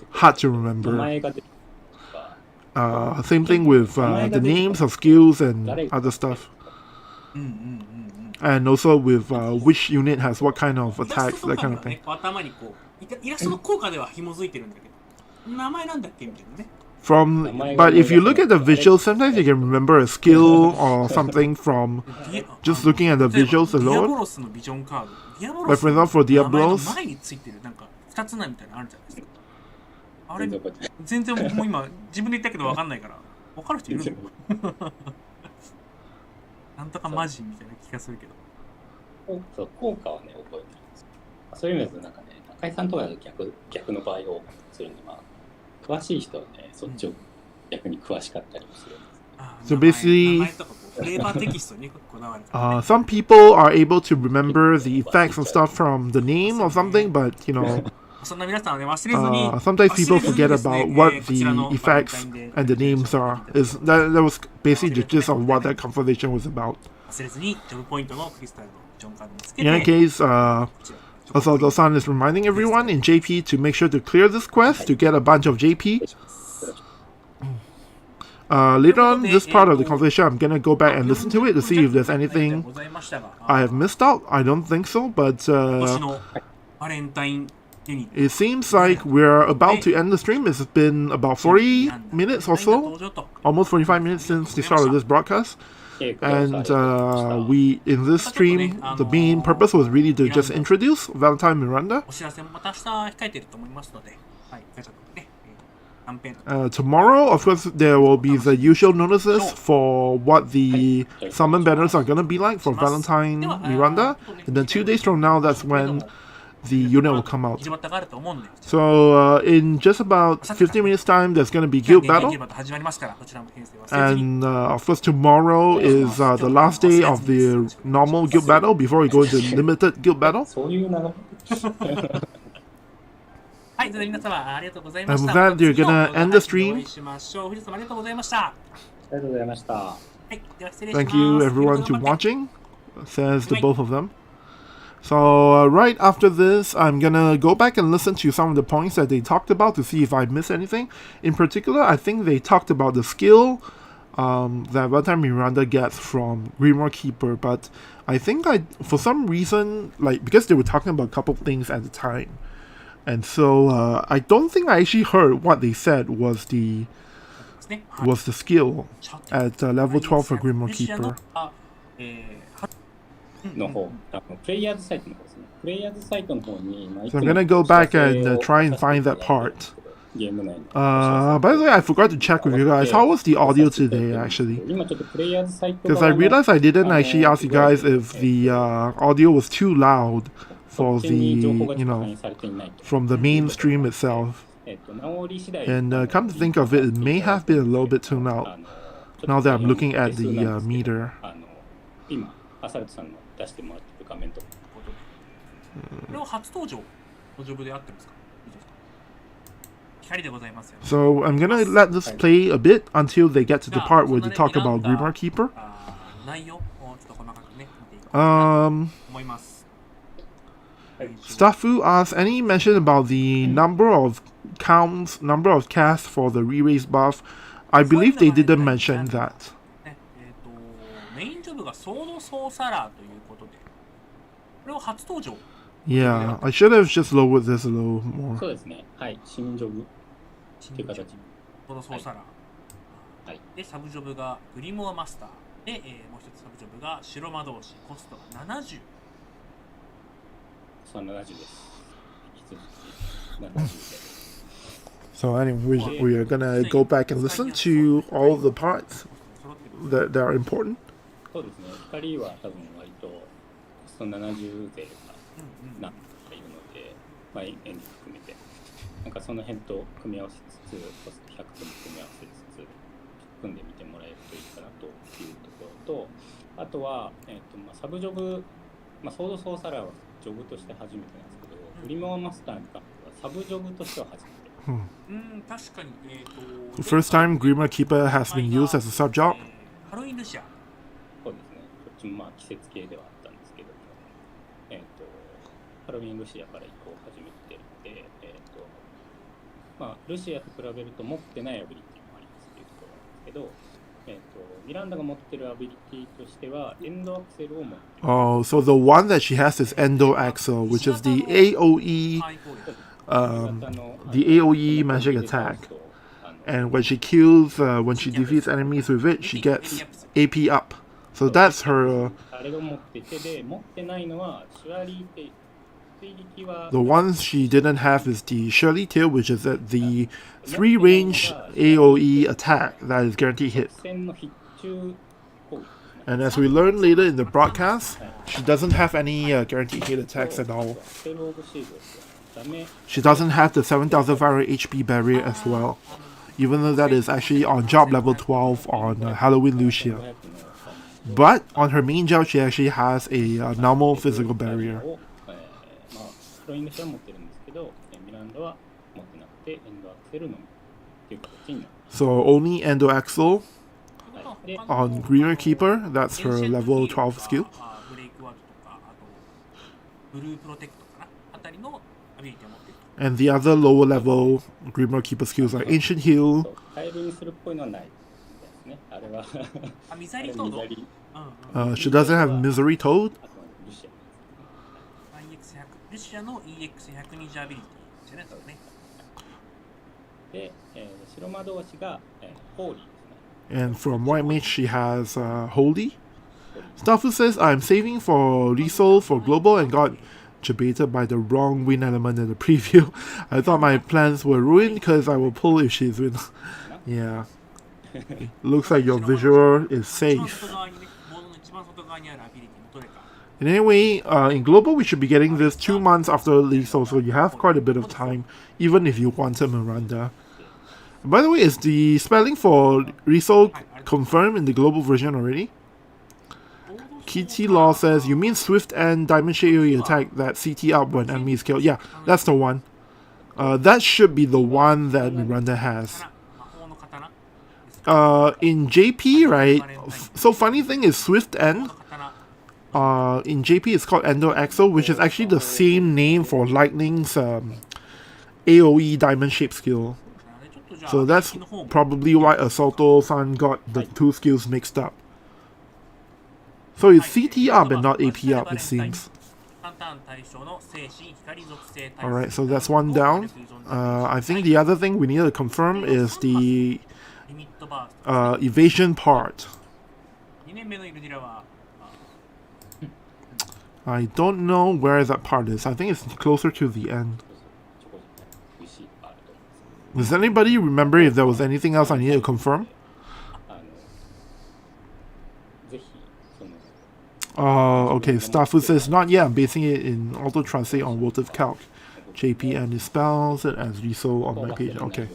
hard to remember. Same thing with the names of skills and other stuff. And also with which unit has what kind of attacks, that kind of thing. イラストの効果では紐づいてるんだけど、名前なんだっけみたいなね。From, but if you look at the visuals, sometimes you can remember a skill or something from just looking at the visuals ディアボ alone. ロスのビジョンカード。ディアボロ Like ス for の example, for 名前の Diablos, 前についてるなんか2つ名みたいなのあるじゃないですか。あれ全然覚えてない。全然僕も今自分で言ったけど分かんないから分かる人いるのなんとかマジみたいな気がするけど。そう、効果はね、覚えてるんですよ。そういう意味でなんかね、中井さんとかだと逆の場合をそういうのは、詳しい人はね、そっちを逆に詳しかったりもするんです。So basically, 名前とかこうフレーバーテキストにこだわるからね。some people are able to remember the effects and stuff from the name or something, but you know, そんな皆さんはね、忘れずに sometimes people 忘れずに forget ですね about what こちら the の effects バレンタインデー and the names are. Is that was basically the gist of what that conversation was about. 忘れずにジョブポイントのクリスタルのジョンカードにつけ In any て case, Osaldo-san is reminding everyone in JP to make sure to clear this quest to get a bunch of JP. Later on this part of the conversation, I'm gonna go back and listen to it to see if there's anything I have missed out. I don't think so, but 今年のバレンタインユニット it seems like we're about to end the stream. It's been about 40 minutes or so, almost 45 minutes since the start of this broadcast. And we, in this stream, the main purpose was really to just introduce Valentine Miranda. お知らせもまた明日控えていると思いますので、はい、ガチャとかね、キャンペーン Tomorrow, of course, there will be the usual notices for what the summon banners are gonna be like for Valentine Miranda. And then 2 days from now, that's when the unit will come out. 始まったがあると思うんで、 So in just about 15 minutes time, there's gonna be guild battle. 始まりますからこちらも編成忘れずに And of course, tomorrow is the last day of the normal guild battle before we go into limited guild battle. そういう流れ。はい、それでは皆様ありがとうございまし And た。 with that, you're gonna end the stream. お会いしましょう。藤田さんありがとうございました。ありがとうございました。はい、では失礼します。 Thank you everyone to watching, says the both of them. So right after this, I'm gonna go back and listen to some of the points that they talked about to see if I missed anything. In particular, I think they talked about the skill that Valentine Miranda gets from Grimoire Keeper, but I think for some reason, like because they were talking about a couple things at the time, and so I don't think I actually heard what they said was the skill at level 12 for Grimoire Keeper. の方、プレイヤーズサイトの方ですね。プレイヤーズサイトの方に、So I'm gonna go back and try and find that part. ゲーム内に。By the way, I forgot to check with you guys. How was the audio today, actually? 今ちょっとプレイヤーズサイト Because I realized I didn't actually ask you guys if the audio was too loud for the, you know, from the main stream itself. And come to think of it, it may have been a little bit tuned out now that I'm looking at the meter. 今、アサルトさんの出してもらってる画面とか。これは初登場のジョブであってますか？光でございますよ。 So I'm gonna let this play a bit until they get to the part where they talk about Grimoire Keeper. 内容をちょっと細かくね、見ていこうと思います。Stafu asks, any mention about the number of casts for the re-raise buff? I believe they didn't mention that. メインジョブがソードソーサラーということで、これは初登場。 Yeah, I should have just lowered this a little more. そうですね。はい、新ジョブっていう形。ソードソーサラー。はい。で、サブジョブがグリモアマスター。で、もう一つサブジョブが白魔導士。コストが70。そう、70です。引き続き70で。 So anyway, we are gonna go back and listen to all the parts that are important. そうですね。光は多分割とコスト70勢がなっているので、まあ演技含めて、なんかその辺と組み合わせつつ、コスト100とも組み合わせつつ組んでみてもらえるといいかなというところと、あとはサブジョブ、ソードソーサラーはジョブとして初めてなんですけど、グリモアマスターに関してはサブジョブとしては初めて。確かに、The first time Grimoire Keeper has been used as a sub-job. ハロウィンルシア。そうですね。こっちも季節系ではあったんですけども、ハロウィンルシアから移行を始めてて、ルシアと比べると持ってないアビリティもありますっていうところなんですけど、ミランダが持ってるアビリティとしてはエンドアクセルを持っている。Oh, so the one that she has is Endo Axel, which is the AOE the AoE magic attack. And when she kills, when she defeats enemies with it, she gets AP up. So that's her. The ones she didn't have is the Shirley Tail, which is at the 3-range AoE attack that is guaranteed hit. And as we learn later in the broadcast, she doesn't have any guaranteed hit attacks at all. She doesn't have the 7,500 HP barrier as well, even though that is actually on job level 12 on Halloween Lucia. But on her main job, she actually has a normal physical barrier. So only Endoaxle on Greener Keeper, that's her level 12 skill. And the other lower level Greener Keeper skills are Ancient Heal. She doesn't have Misery Toad. And from White Mage, she has Holy. Starfu says, I'm saving for Resoul for Global and got debated by the wrong win element in the preview. I thought my plans were ruined because I will pull if she's win. Yeah. Looks like your visual is safe. And anyway, in Global, we should be getting this 2 months after Resoul, so you have quite a bit of time, even if you wanted Miranda. And by the way, is the spelling for Resoul confirmed in the global version already? Kitty Law says, you mean Swift and Diamond Shade AoE attack that CT up when enemy is killed? Yeah, that's the one. That should be the one that Miranda has. In JP, right? So funny thing is Swift End. In JP it's called Endoaxle, which is actually the same name for Lightning's AoE Diamond Shape skill. So that's probably why Assaulto-san got the two skills mixed up. So it's CT up and not AP up, it seems. Alright, so that's one down. I think the other thing we need to confirm is the evasion part. I don't know where that part is. I think it's closer to the end. Does anybody remember if there was anything else I needed to confirm? Okay, Starfood says, not yet, I'm basing it in auto-translate on Votive Calc. JP and it spells it as Resoul on my page. Okay.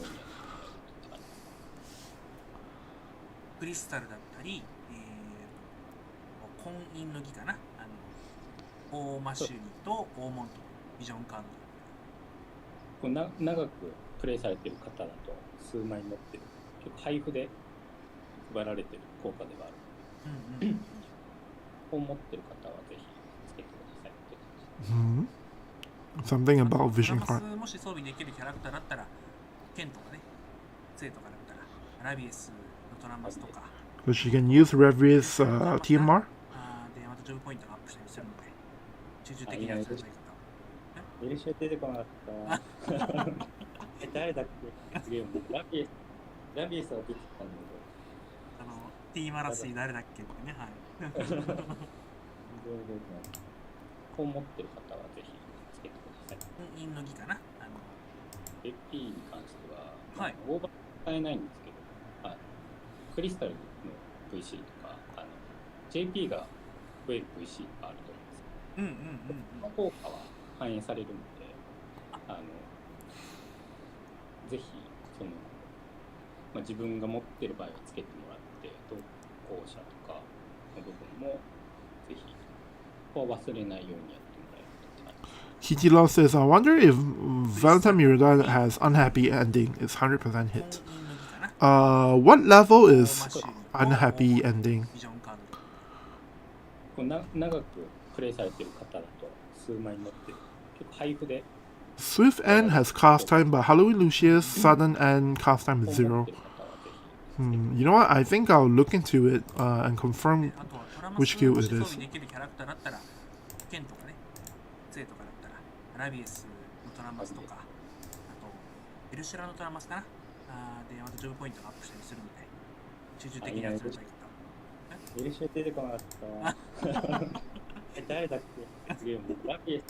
Something about vision card. So she can use Revius TMR? JP が増える VC があると思うんです。効果は反映されるので、ぜひその、自分が持ってる場合はつけてもらって、同行者とかの部分もぜひここは忘れないようにやってもらえると。Kitty Law says, I wonder if Valentine Miranda has unhappy ending. It's 100% hit. What level is unhappy ending? 長くプレイされてる方だと数枚持ってる。結構配布で。Swift End has cast time, but Halloween Lucius, Sudden End, cast time is 0. You know what? I think I'll look into it and confirm which skill it is. ベルシュラのトラマスかなで、またジョブポイントがアップしたりするので、集中的にやっていただけたベルシュ出てこなかった。誰だっけ？すげえもうラビエ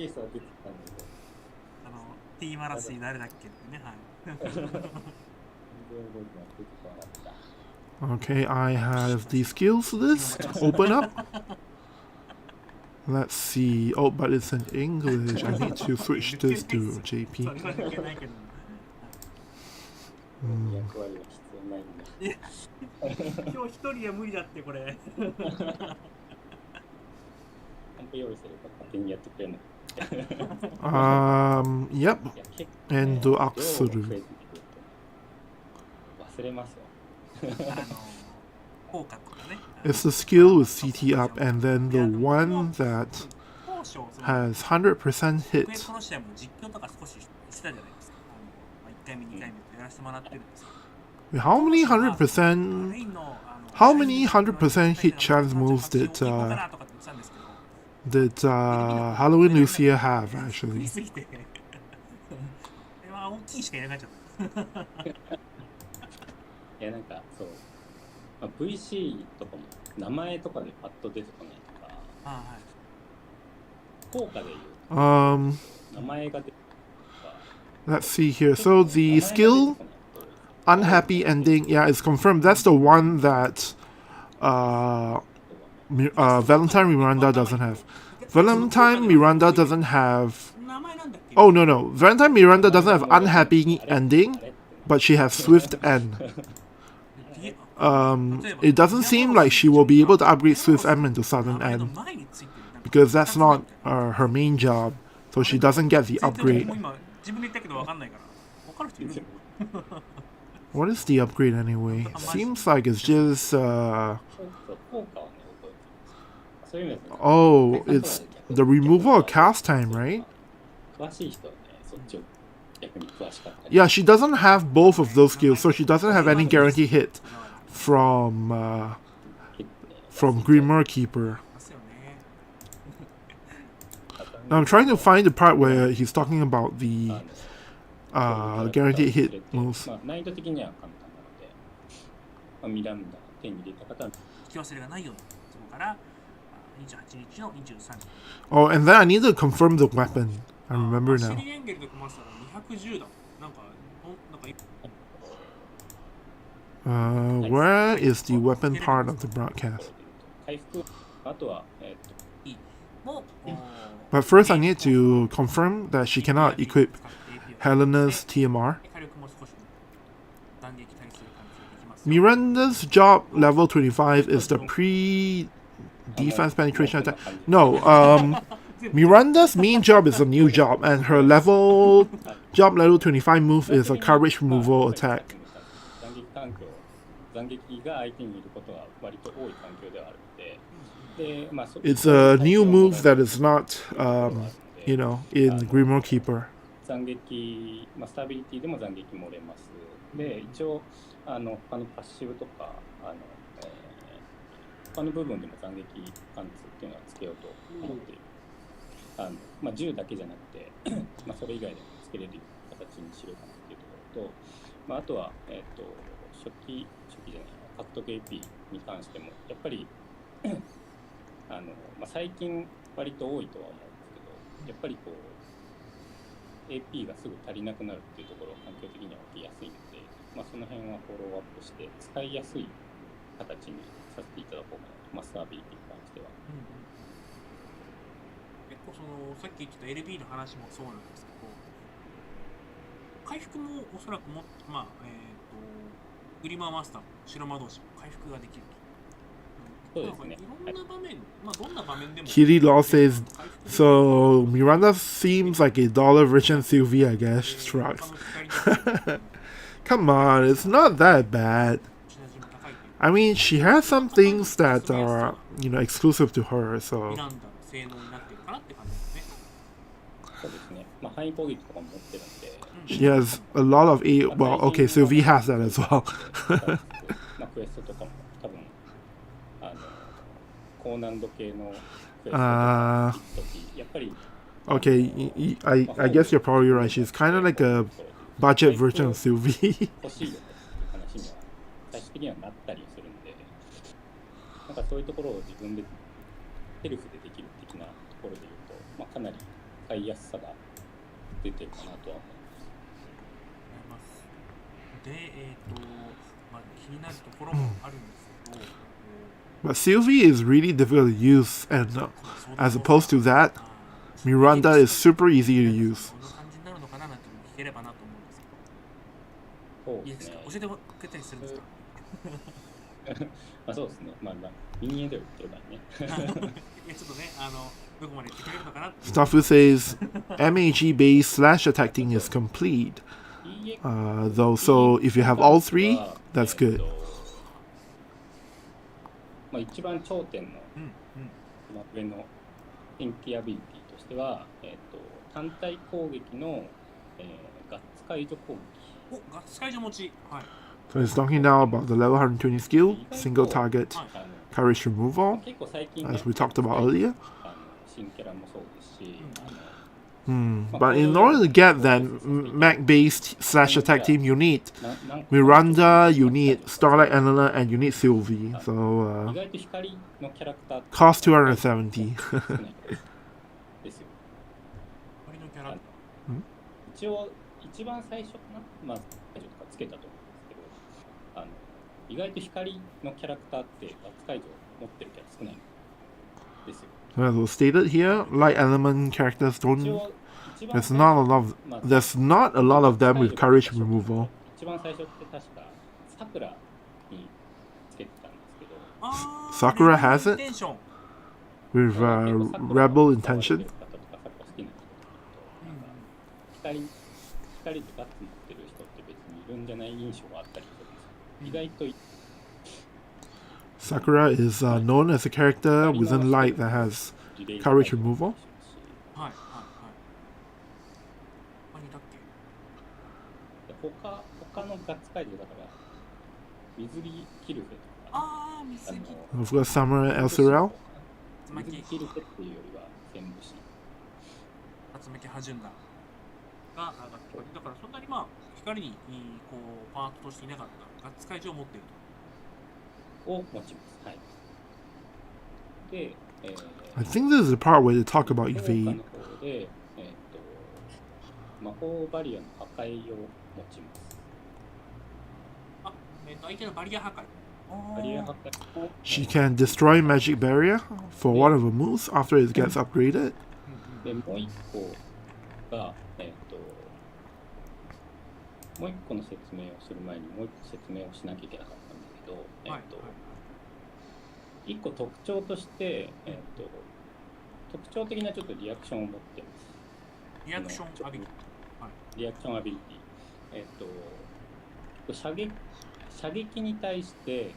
スは出てたんだけど。ティーマラスに誰だっけってね、はい。Okay, I have the skills list open up. Let's see. Oh, but it's in English. I need to switch this to JP. それは関係ないけど。役割は必要ないんだ。今日一人は無理だってこれ。ちゃんと用意すれば勝手にやってくれない。Yep. いや And do Axel. 忘れますわ。効果とかね。It's the skill with CT up, and then the one that has 100% こ hit. の試合も実況とか少ししたじゃないですか。1回目、2回目とやらせてもらってるんですけど。 How many 100% hit chance moves did Halloween Lucia have actually? すぎて。これは大きいしかいなくなっちゃった。いやなんかそう、まあ、VC とかも名前とかでパッと出てこないとか、はい、効果で言う名前が出てこない。 Let's see here. So the skill unhappy ending, yeah, it's confirmed. That's the one that Valentine Miranda doesn't have. Valentine Miranda doesn't have. Oh no. Valentine Miranda doesn't have unhappy ending, but she has swift end. It doesn't seem like she will be able to upgrade swift end into sudden end because that's not her main job. So she doesn't get the upgrade. What is the upgrade anyway? Seems like it's just oh, it's the removal of cast time, right? Yeah, she doesn't have both of those skills, so she doesn't have any guarantee hit from Grimoire Keeper. Now I'm trying to find the part where he's talking about the guaranteed hit moves. Oh, and then I need to confirm the weapon. I remember now. Where is the weapon part of the broadcast? But first I need to confirm that she cannot equip Helena's TMR. Miranda's job level 25 is the pre-defense penetration attack. No, Miranda's main job is a new job, and her job level 25 move is a coverage removal attack. It's a new move that is not, in Grimoire Keeper. 他のパッシブとか他の部分でも斬撃貫通っていうのはつけようと思っている。銃だけじゃなくてそれ以外でもつけれるような形にしようかなっていうところと、あとは、初期じゃない獲得 AP に関してもやっぱり最近割と多いとは思うんですけど、やっぱりこう AP がすぐ足りなくなるっていうところは環境的には起きやすいので、その辺はフォローアップして使いやすい形にさせていただこうかなと、マスタービーに関しては。結構さっき言ってた LB の話もそうなんですけど、回復もおそらくグリマーマスターも白魔導士も回復ができると。そうですね。いろんな場面、どんな場面でも。Kitty Law says, so Miranda seems like a dollar version Sylvie, I guess. Shrugs. Come on, it's not that bad. I mean, she has some things that are, exclusive to her, so. She has a lot of well, okay, Sylvie has that as well. Okay, I guess you're probably right. She's kind of like a budget version of Sylvie. 欲しいよっていう話には最終的にはなったりするんで、なんかそういうところを自分でセルフでできる的なところでいうと、まあ、かなり使いやすさが出てるかなとは思います。で、まあ、気になるところもあるんですけど、But Sylvie is really difficult to use, and as opposed to that, Miranda is super easy to use. どんな感じになるのかななんて聞ければなと思うんですけど、そうですね。教えてくれたりするんですか？まあそうですね。まあ民営では言ってるからね。いやちょっとね、どこまで言ってくれるのかなって。Stafu says MAG based slash attacking is complete. Though, so if you have all three, that's good. まあ一番頂点の上の天気アビリティとしては、単体攻撃の、ガッツ解除攻撃。お、ガッツ解除持ち。はい。So he's talking now about the level 120 skill, single target, courage removal, as we talked about earlier. 新キャラもそうですし、But in order to get that Mac-based slash attack team, you need Miranda, you need Starlight Eleanor, and you need Sylvie. So, 意外と光のキャラクター cost 270. ですよ。光のキャラ。一応一番最初かな、まあ解除とかつけたと思うんですけど、意外と光のキャラクターってガッツ解除持ってるキャラ少ないんですよ。As was stated here, light element characters don't. There's not a lot of them with courage removal. 一番最初って確かさくらにつけてたんですけど、Sakura has it with rebel intention. 光でガッツ持ってる人って別にいるんじゃない印象があったりするんですよ。意外と Sakura is known as a character within Light that has courage removal. はいはいはい。何だっけ？他のガッツ解除だから水着キルフェとか、水着。Of course, Samurai SRL. 水着キルフェっていうよりは全部し。竜巻ハジュンダがだからそんなにまあ光にこうパートとしていなかったガッツ解除を持っていると。を持ちます。はい。で、I think this is the part where they talk about evade. の方で、魔法バリアの破壊を持ちます。相手のバリア破壊。バリア破壊を She can destroy magic barrier for one of her moves after it gets upgraded. で、もう一個が、もう一個の説明をする前にもう一個説明をしなきゃいけなかったんだけど、一個特徴として、特徴的なちょっとリアクションを持ってます。リアクションアビリティ。リアクションアビリティ。射撃に対して、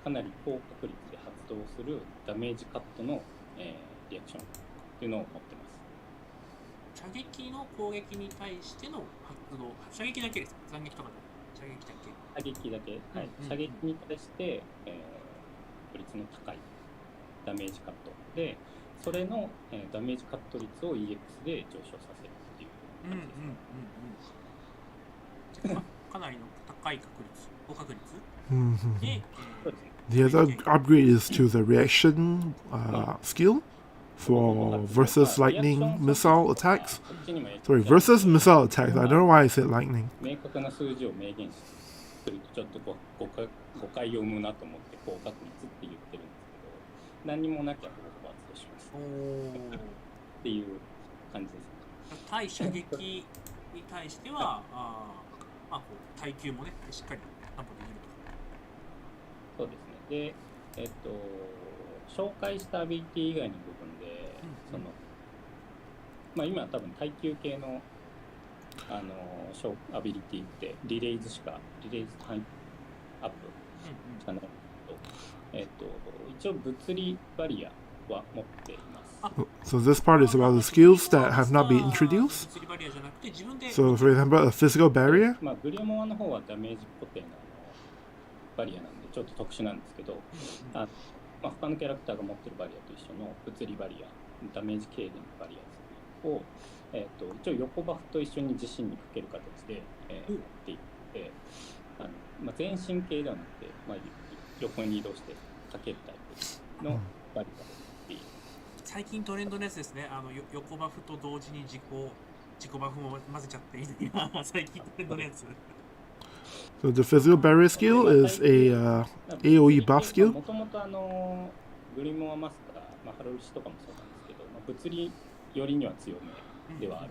かなり高確率で発動するダメージカットの、リアクションっていうのを持ってます。射撃の攻撃に対しての発動、射撃だけですか？斬撃とかで射撃だけ？射撃だけ、はい。射撃に対して、確率の高いダメージカットで、それの、ダメージカット率を EX で上昇させるっていう感じですね。かなりの高い確率、高確率。The other upgrade is to the reaction skill for versus lightning missile attacks. Sorry, versus missile attacks. I don't know why I said lightning. 明確な数字を明言するとちょっと誤解を生むなと思って高確率って言ってるんですけど、何にもなきゃ僕は発動しますっていう感じです。対射撃に対しては耐久もねしっかり担保できると。そうですね。で、紹介したアビリティ以外の部分で、今多分耐久系のアビリティってリレイズタイムアップしかないと、一応物理バリアは持っています。So this part is about the skills that have not been introduced. So for example, a physical barrier. ブリオモアの方はダメージ固定のバリアなんでちょっと特殊なんですけど、他のキャラクターが持ってるバリアと一緒の物理バリア、ダメージ軽減のバリアですね。を、一応横バフと一緒に自身にかける形で、持っていって、前進系ではなくて、横に移動してかけるタイプのバリカルっていう。最近トレンドのやつですね。横バフと同時に自己バフも混ぜちゃっていい最近トレンドのやつ。So the physical barrier skill is a AoE buff skill. もともとグリモアマスター、ハロルシとかもそうなんですけど、物理よりには強めではある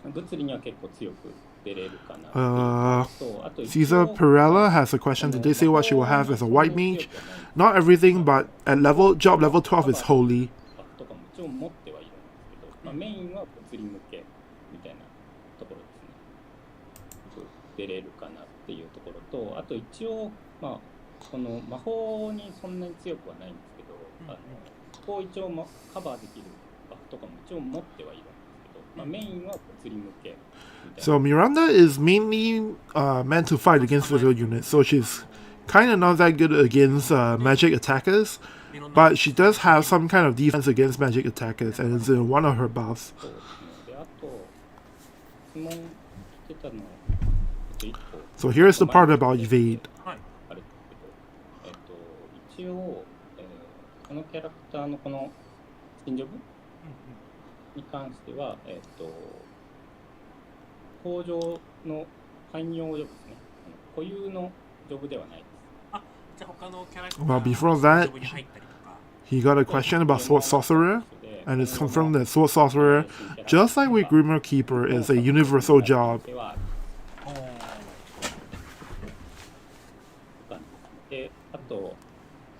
ので、物理には結構強く出れるかな。Caesar Perella has a question. Did they say what she will have as a white mage? Not everything, but at job level 12 is holy. とかも一応持ってはいるんですけど、メインは物理向けみたいなところですね。出れるかなっていうところと、あと一応、この魔法にそんなに強くはないんですけど、ここを一応カバーできるバフとかも一応持ってはいるんですけど、メインは物理向け。So Miranda is mainly meant to fight against physical units, so she's kind of not that good against magic attackers, but she does have some kind of defense against magic attackers, and it's in one of her buffs. So here's the part about evade. 一応、このキャラクターのこの新ジョブに関しては、工場の汎用ジョブですね。固有のジョブではないです。じゃあ他のキャラクター Well, before that, he got a question about Sword Sorcerer, and it's confirmed that Sword Sorcerer, just like with Grimmer Keeper, is a universal job. で、あと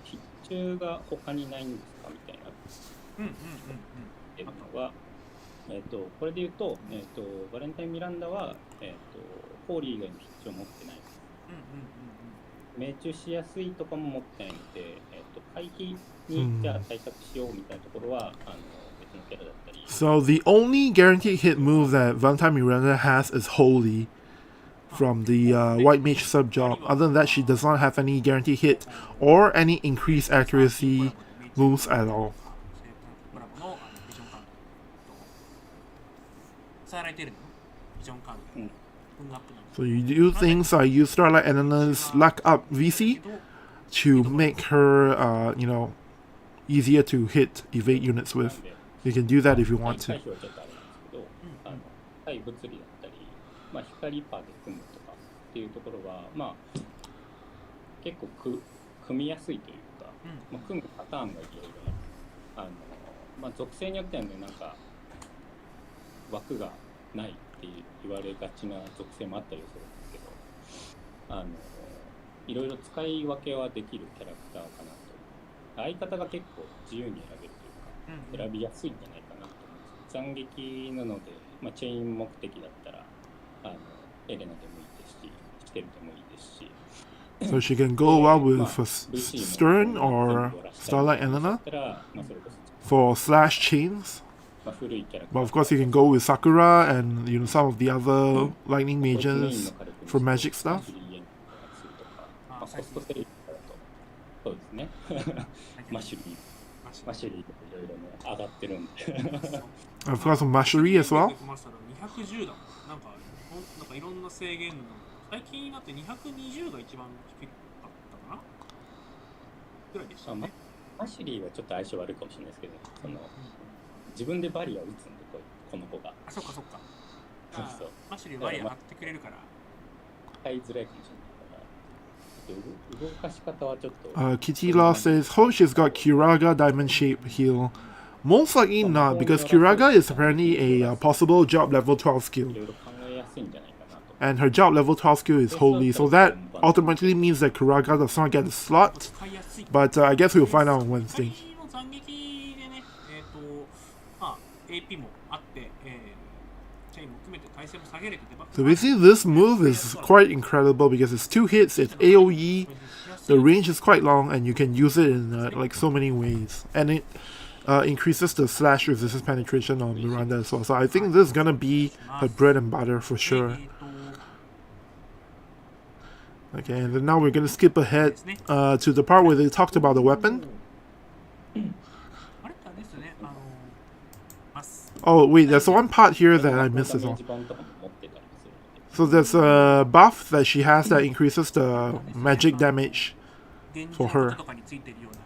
必中が他にないんですかみたいな。っていうのは、これで言うと、バレンタイン・ミランダは、ホーリー以外の必中を持ってないです。命中しやすいとかも持ってないので、回避にじゃあ対策しようみたいなところは別のキャラだったり。So the only guaranteed hit move that Valentine Miranda has is Holy from the White Mage sub job. Other than that, she does not have any guaranteed hit or any increased accuracy moves at all. So you do things like use Starlight Elena's Luck Up VC to make her, easier to hit evade units with. You can do that if you want to. 対物理だったり、光パーで組むとかっていうところは、結構組みやすいというか、組むパターンがいろいろな、属性によってはね、なんか枠がないって言われがちな属性もあったりするんですけど、いろいろ使い分けはできるキャラクターかなと。相方が結構自由に選べるというか、選びやすいんじゃないかなと思います。斬撃なので、チェイン目的だったらエレナでもいいですし、ステルでもいいですし。So she can go well with Stern or Starlight Elena for slash chains. But of course you can go with Sakura and some of the other lightning mages for magic stuff. そうですね。マシュリーいろいろね上がってるんで。Of course, Mashery as well. 210だ。なんかいろんな制限の最近になって220が一番低かったかなぐらいでしたね。マシュリーはちょっと相性悪いかもしれないですけど、自分でバリアを打つんでこの子が。そっか。そうマシュリーはバリア張ってくれるから。使いづらいかもしれない。Kitty Law says, Hope she's got Kiraga Diamond Shape Heal. Most likely not, because Kiraga is apparently a possible job level 12 skill. And her job level 12 skill is Holy, so that ultimately means that Kiraga does not get the slot. But I guess we'll find out on Wednesday. So basically this move is quite incredible because it's 2 hits, it's AoE, the range is quite long, and you can use it in like so many ways. And it increases the slash resistance penetration on Miranda as well. So I think this is gonna be her bread and butter for sure. Okay, and then now we're gonna skip ahead to the part where they talked about the weapon. Oh wait, there's one part here that I missed as ダメー well. ジ版とかも持ってたりするので、 So there's a buff that she has that increases the magic damage. 現 For 状 her. のこととかについてるような、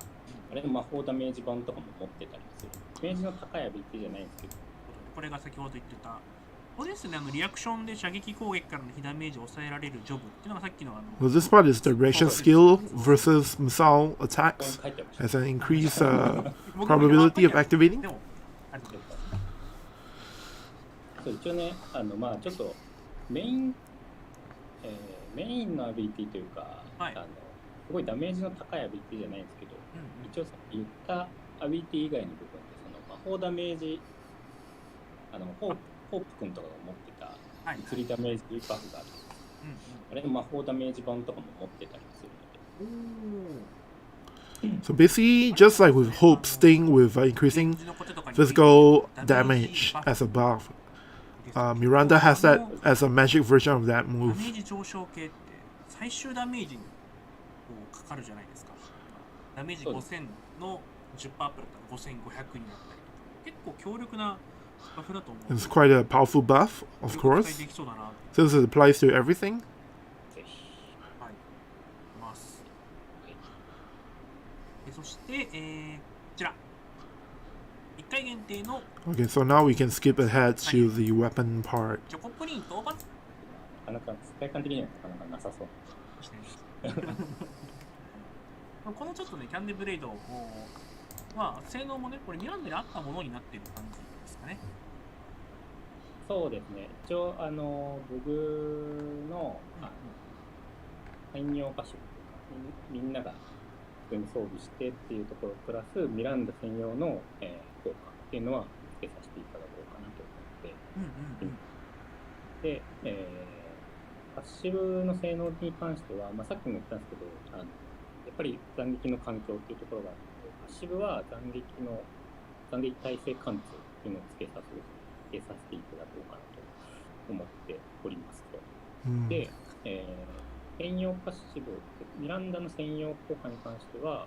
あれ魔法ダメージ版とかも持ってたりする。ダメージの高いアビリティじゃないんですけど、これが先ほど言ってた、これですね、リアクションで射撃攻撃からの被ダメージを抑えられるジョブっていうのがさっきのWell, this part is direction skill versus missile ここに attacks 書いてありました。 as an increased probability of activating. でもありがとうございます。そう一応ね、まあちょっとメインのアビリティというか、はいすごいダメージの高いアビリティじゃないんですけど、一応さっき言ったアビリティ以外の部分で、その魔法ダメージ、ホープ君とかが持ってたはい物理ダメージバフがあるんです。あれの魔法ダメージ版とかも持ってたりするので、 So basically, just like with Hope's thing with increasing physical damage as a buff, Miranda has that as a magic version of that ダ move. メージ上昇系って最終ダメージにかかるじゃないですか。ダメージ5000の 10% アップだったら5500になったりとか、結構強力なバフだと思う。 It's quite a powerful buff, of 期 course, 待できそうだな。 since it applies to everything. ぜひ。はい。ます。そして、こちら。1回限定の Okay, so now we can skip ahead to the weapon part. チョコプリン討伐なかなか体感的にはなかなかなさそう。このちょっとね、キャンディブレイドは性能もね、これミランダに合ったものになっている感じですかね。そうですね。一応僕の汎用歌手というか、みんなが普通に装備してっていうところプラスミランダ専用の、効果っていうのはつけさせていただこうかなと思って、で、パッシブの性能に関しては、さっきも言ったんですけど、やっぱり斬撃の環境っていうところがあるので、パッシブは斬撃耐性貫通っていうのをつけさせていただこうかなと思っておりますと。で、専用パッシブ、ミランダの専用効果に関しては、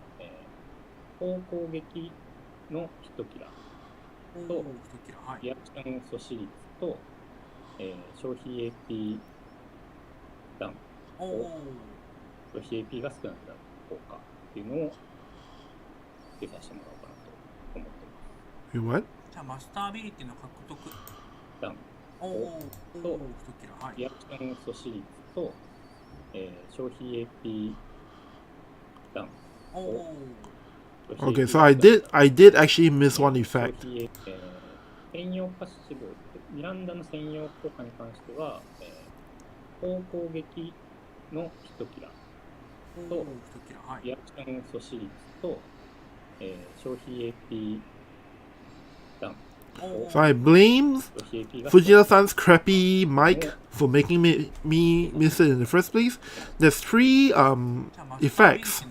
高攻撃の1キラと、リアクション阻止率と、消費 AP ダウン、消費 AP が少なくなる効果っていうのを付けさせてもらおうかなと思ってます。Wait, what? じゃあマスターアビリティの獲得ダウンとリアクション阻止率と、消費 AP ダウン。Okay, so I did actually miss one effect. 専用パッシブ、ミランダの専用効果に関しては、高攻撃の1キラと、リアクション阻止率と、消費 AP ダウン。So I blame Fujita-san's crappy mic for making me miss it in the first place. There's 3 effects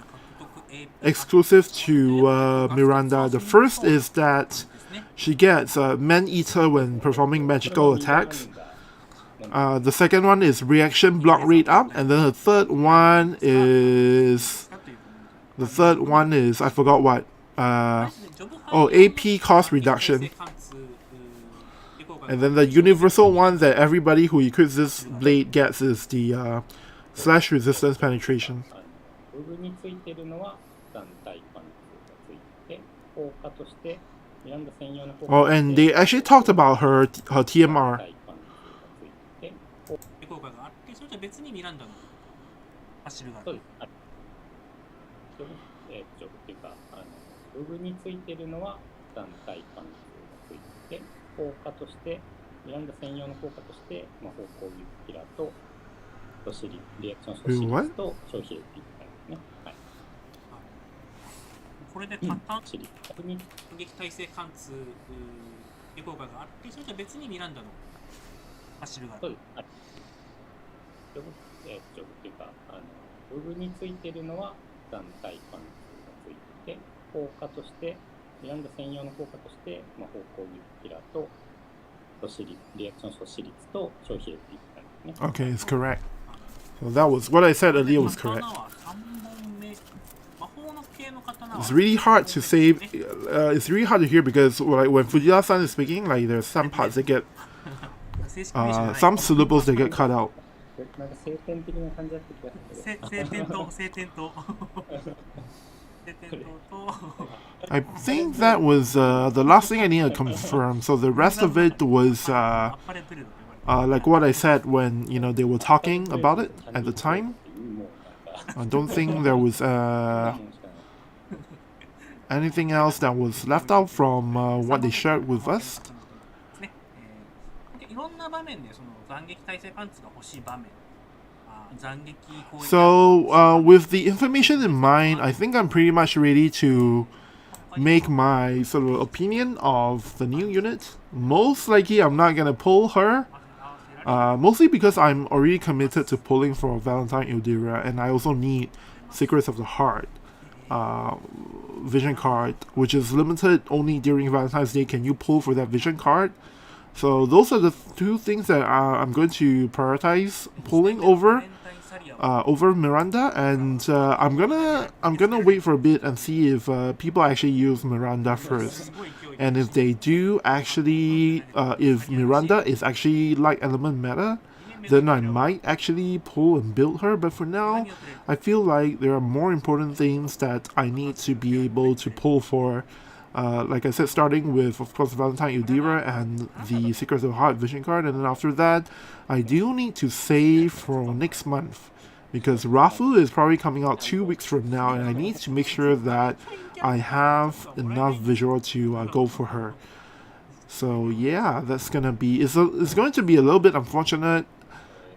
exclusive to Miranda. The first is that she gets Man-Eater when performing magical attacks. The second one is reaction block rate up, and then the third one is I forgot what. AP cost reduction. And then the universal one that everybody who equips this blade gets is the slash resistance penetration. Oh, and they actually talked about her TMR. 効果があって、それとは別にミランダのパッシブがある。そうです。っていうか、ログについてるのは団体貫通がついてて、効果として、ミランダ専用の効果として、魔法攻撃キラーと、リアクション阻止率と消費 AP ですね。はい。これでパターン、攻撃耐性貫通効果があって、それとは別にミランダのパッシブがある。そうです。っていうか、ログについてるのは団体貫通がついてて、効果として、ミランダ専用の効果として、魔法攻撃キラーと、リアクション阻止率と消費 AP ですね。Okay, it's correct. So that was what I said earlier was correct. It's really hard to save it's really hard to hear because like when Fujita-san is speaking, like there's some parts that get 正式名称じゃない some syllables that get cut out. なんか晴天的な感じだった気がするけど。晴天と晴天と晴天と I think that was the last thing I need to confirm. So the rest of it was アッパレブルドと呼ばれて like what I said when they were talking about it at the time. I don't think there was anything else that was left out from what they shared with us. ですね。いろんな場面でその斬撃耐性パンツが欲しい場面、斬撃攻撃 So with the information in mind, I think I'm pretty much ready to make my sort of opinion of the new unit. Most likely I'm not gonna pull her. Mostly because I'm already committed to pulling for Valentine Miranda, and I also need Secrets of the Heart vision card, which is limited only during Valentine's Day. Can you pull for that vision card? So those are the two things that I'm going to prioritize pulling over Miranda, and I'm gonna wait for a bit and see if people actually use Miranda first, and if they do actually, if Miranda is actually light element meta, then I might actually pull and build her. But for now, I feel like there are more important things that I need to be able to pull for. Like I said, starting with, of course, Valentine Udira and the Secrets of the Heart vision card, and then after that, I do need to save for next month, because Rafu is probably coming out 2 weeks from now, and I need to make sure that I have enough visual to go for her. So yeah, that's gonna be, it's going to be a little bit unfortunate.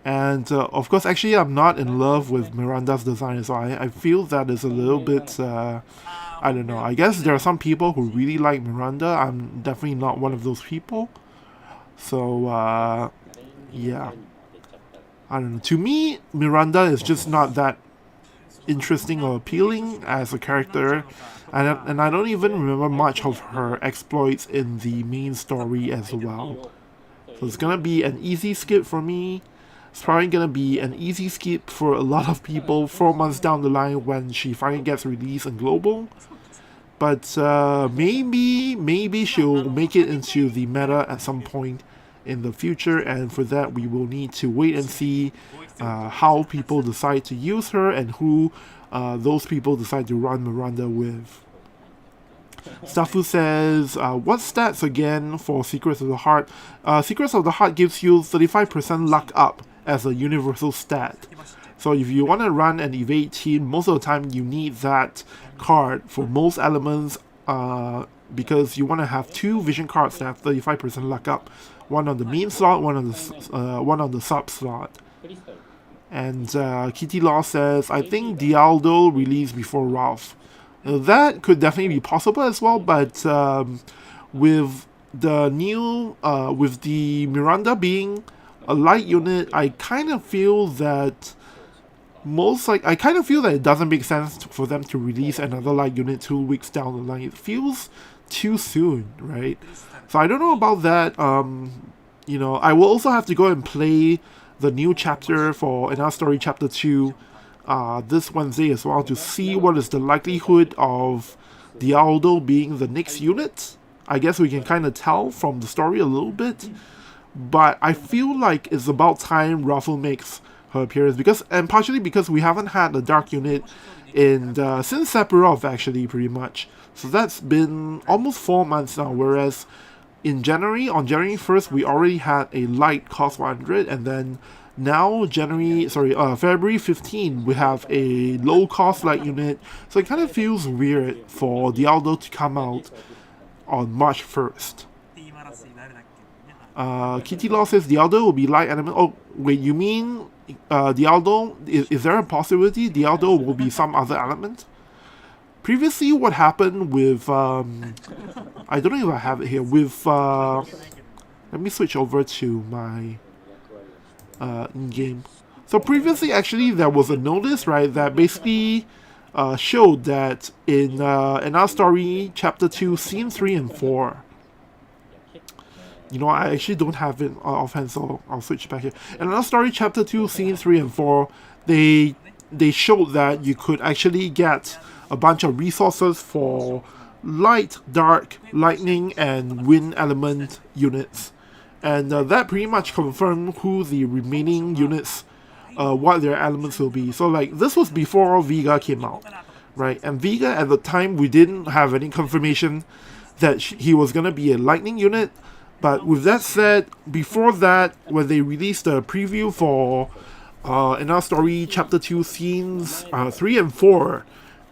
And of course, actually, I'm not in love with Miranda's design, so I feel that is a little bit, I don't know. I guess there are some people who really like Miranda. I'm definitely not one of those people. So, yeah. I don't know. To me, Miranda is just not that interesting or appealing as a character. And I don't even remember much of her exploits in the main story as well. So it's gonna be an easy skip for me. It's probably gonna be an easy skip for a lot of people 4 months down the line when she finally gets released in global. But maybe she'll make it into the meta at some point in the future, and for that we will need to wait and see how people decide to use her and who those people decide to run Miranda with. Stafu says, what stats again for Secrets of the Heart? Secrets of the Heart gives you 35% luck up as a universal stat. So if you want to run an evade team, most of the time you need that card for most elements, because you want to have 2 vision cards that have 35% luck up. One on the main slot, one on the sub slot. And Kitty Law says, I think Dialdo released before Ralph. That could definitely be possible as well, but with the new, with the Miranda being a light unit, I kind of feel that it doesn't make sense for them to release another light unit 2 weeks down the line. It feels too soon, right? So I don't know about that. I will also have to go and play the new chapter for Another Story Chapter 2 this Wednesday as well, to see what is the likelihood of Dialdo being the next unit. I guess we can kind of tell from the story a little bit, but I feel like it's about time Ruffle makes her appearance, and partially because we haven't had a dark unit in since Sephiroth, actually, pretty much. So that's been almost 4 months now, whereas on January 1st we already had a light cost 100, and then now February 15 we have a low cost light unit. So it kind of feels weird for Dialdo to come out on March 1st. Kitty Law says Dialdo will be light element. Oh wait, you mean Dialdo? Is there a possibility Dialdo will be some other element? Previously, what happened with I don't know if I have it here. With let me switch over to my in-game. So previously, actually, there was a notice, right, that basically showed that in Another Story Chapter 2, Scene 3 and 4. I actually don't have it offhand, so I'll switch back here. In Another Story Chapter 2, Scene 3 and 4, they showed that you could actually get a bunch of resources for light, dark, lightning, and wind element units. And that pretty much confirmed who the remaining units, what their elements will be. So like this was before Vega came out, right? And Vega at the time we didn't have any confirmation that he was gonna be a lightning unit. But with that said, before that, when they released the preview for in our story chapter 2 scenes 3 and 4,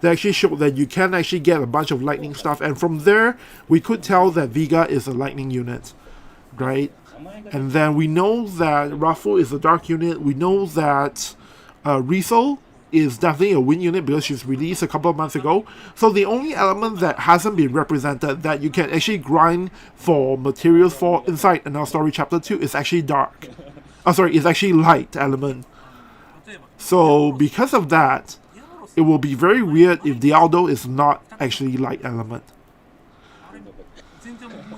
they actually showed that you can actually get a bunch of lightning stuff, and from there we could tell that Vega is a lightning unit, right? And then we know that Raffle is a dark unit. We know that Riesel is definitely a wind unit because she's released a couple of months ago. So the only element that hasn't been represented that you can actually grind for materials for inside in our story chapter 2 is actually dark. It's actually light element. So because of that, it will be very weird if Dialdo is not actually light element.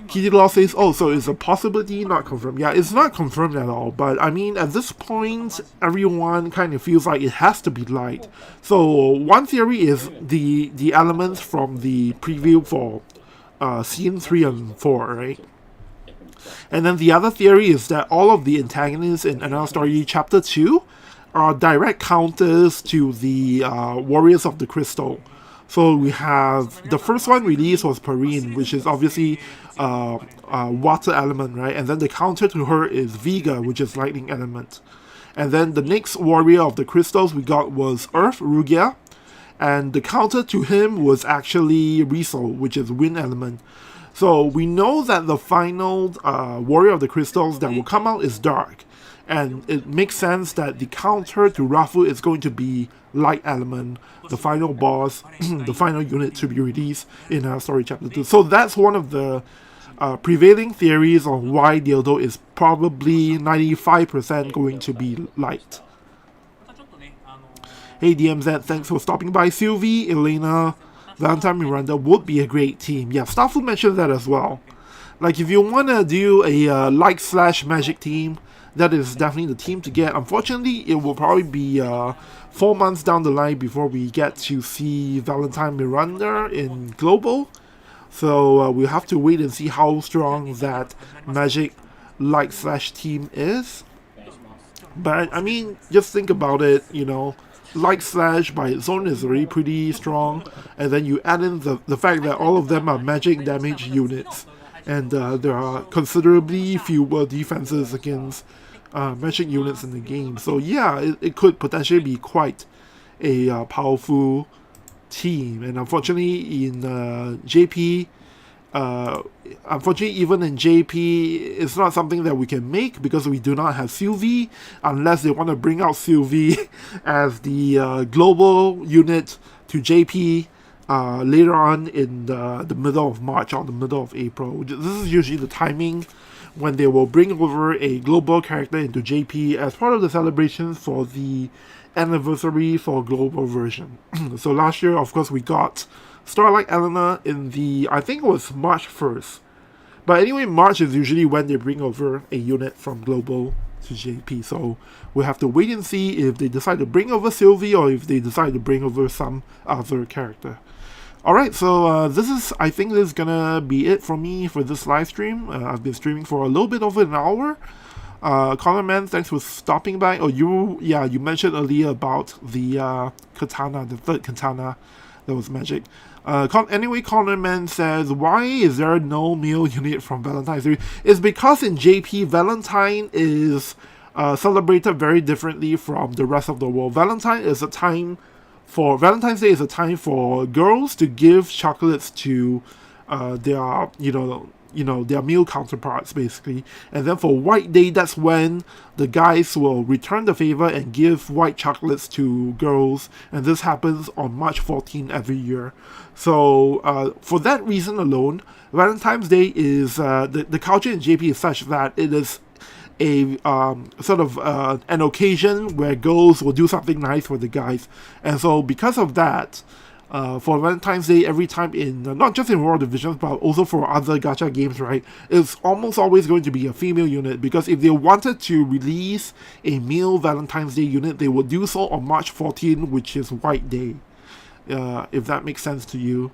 Kitty Law says, oh, so it's a possibility, not confirmed. Yeah, it's not confirmed at all, but I mean, at this point, everyone kind of feels like it has to be light. So one theory is the elements from the preview for scene 3 and 4, right? And then the other theory is that all of the antagonists in Another Story Chapter 2 are direct counters to the Warriors of the Crystal. So we have the first one released was Perrine, which is obviously water element, right? And then the counter to her is Vega, which is lightning element. And then the next warrior of the crystals we got was Earth, Rugia. And the counter to him was actually Riesel, which is wind element. So we know that the final warrior of the crystals that will come out is dark. And it makes sense that the counter to Rafu is going to be light element, the final boss, the final unit to be released in our story chapter 2. So that's one of the prevailing theories on why Dildo is probably 95% going to be light. Hey DMZ, thanks for stopping by. Sylvie, Elena, Valentine Miranda would be a great team. Yeah, Starfood mentioned that as well. Like if you want to do a light/magic team, that is definitely the team to get. Unfortunately, it will probably be 4 months down the line before we get to see Valentine Miranda in Global. So we'll have to wait and see how strong that magic light/team is. But I mean, just think about it, you know, light/ by its own is already pretty strong, and then you add in the fact that all of them are magic damage units, and there are considerably fewer defenses against magic units in the game. So yeah, it could potentially be quite a powerful team. And unfortunately in JP, unfortunately even in JP, it's not something that we can make because we do not have Sylvie, unless they want to bring out Sylvie as the global unit to JP later on in the middle of March or the middle of April. This is usually the timing when they will bring over a global character into JP as part of the celebrations for the anniversary for global version. So last year, of course, we got Starlight Elena in the, I think it was March 1st. But anyway, March is usually when they bring over a unit from global to JP. So we'll have to wait and see if they decide to bring over Sylvie or if they decide to bring over some other character. Alright, so I think this is gonna be it for me for this live stream. I've been streaming for a little bit over an hour. Connor Man, thanks for stopping by. Oh, you mentioned earlier about the katana, the third katana that was magic. Anyway, Connor Man says, why is there no male unit from Valentine's Day? It's because in JP, Valentine is celebrated very differently from the rest of the world. Valentine's Day is a time for girls to give chocolates to their their male counterparts, basically. And then for White Day, that's when the guys will return the favor and give white chocolates to girls, and this happens on March 14 every year. So for that reason alone, Valentine's Day is the culture in JP is such that it is a sort of an occasion where girls will do something nice for the guys. And so because of that, for Valentine's Day, every time in, not just in World Divisions, but also for other gacha games, right, it's almost always going to be a female unit, because if they wanted to release a male Valentine's Day unit, they would do so on March 14, which is White Day, if that makes sense to you.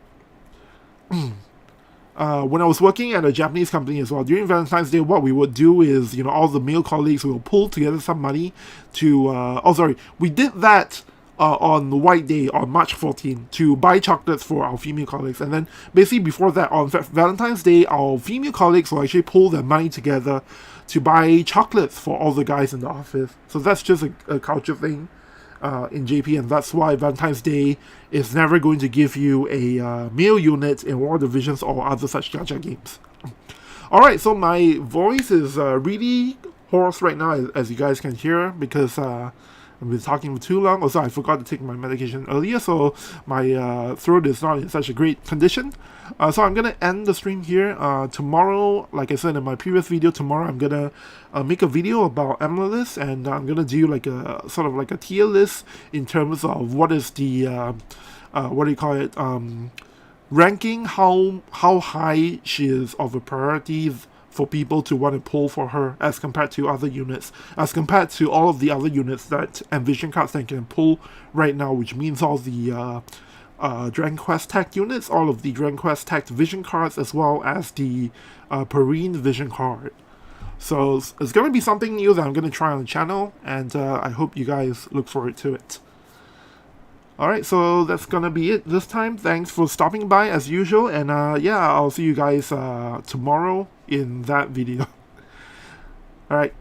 when I was working at a Japanese company as well, during Valentine's Day, what we would do is, you know, all the male colleagues will pull together some money to, we did that on the White Day on March 14 to buy chocolates for our female colleagues. And then basically before that, on Valentine's Day, our female colleagues will actually pull their money together to buy chocolates for all the guys in the office. So that's just a culture thing in JP, and that's why Valentine's Day is never going to give you a male unit in War Divisions or other such gacha games. Alright, so my voice is really hoarse right now, as you guys can hear, because I've been talking for too long. Also, I forgot to take my medication earlier, so my throat is not in such a great condition. So I'm gonna end the stream here. Tomorrow, like I said in my previous video, tomorrow I'm gonna make a video about Amethyst, and I'm gonna do like a sort of like a tier list in terms of what is the what do you call it, ranking, how high she is of a priority for people to want to pull for her as compared to other units, as compared to all of the other units that Envision cards that can pull right now, which means all the Dragon Quest tech units, all of the Dragon Quest tech vision cards, as well as the Perrine vision card. So it's going to be something new that I'm going to try on the channel, and I hope you guys look forward to it. Alright, so that's gonna be it this time. Thanks for stopping by as usual, and yeah, I'll see you guys tomorrow in that video. Alright,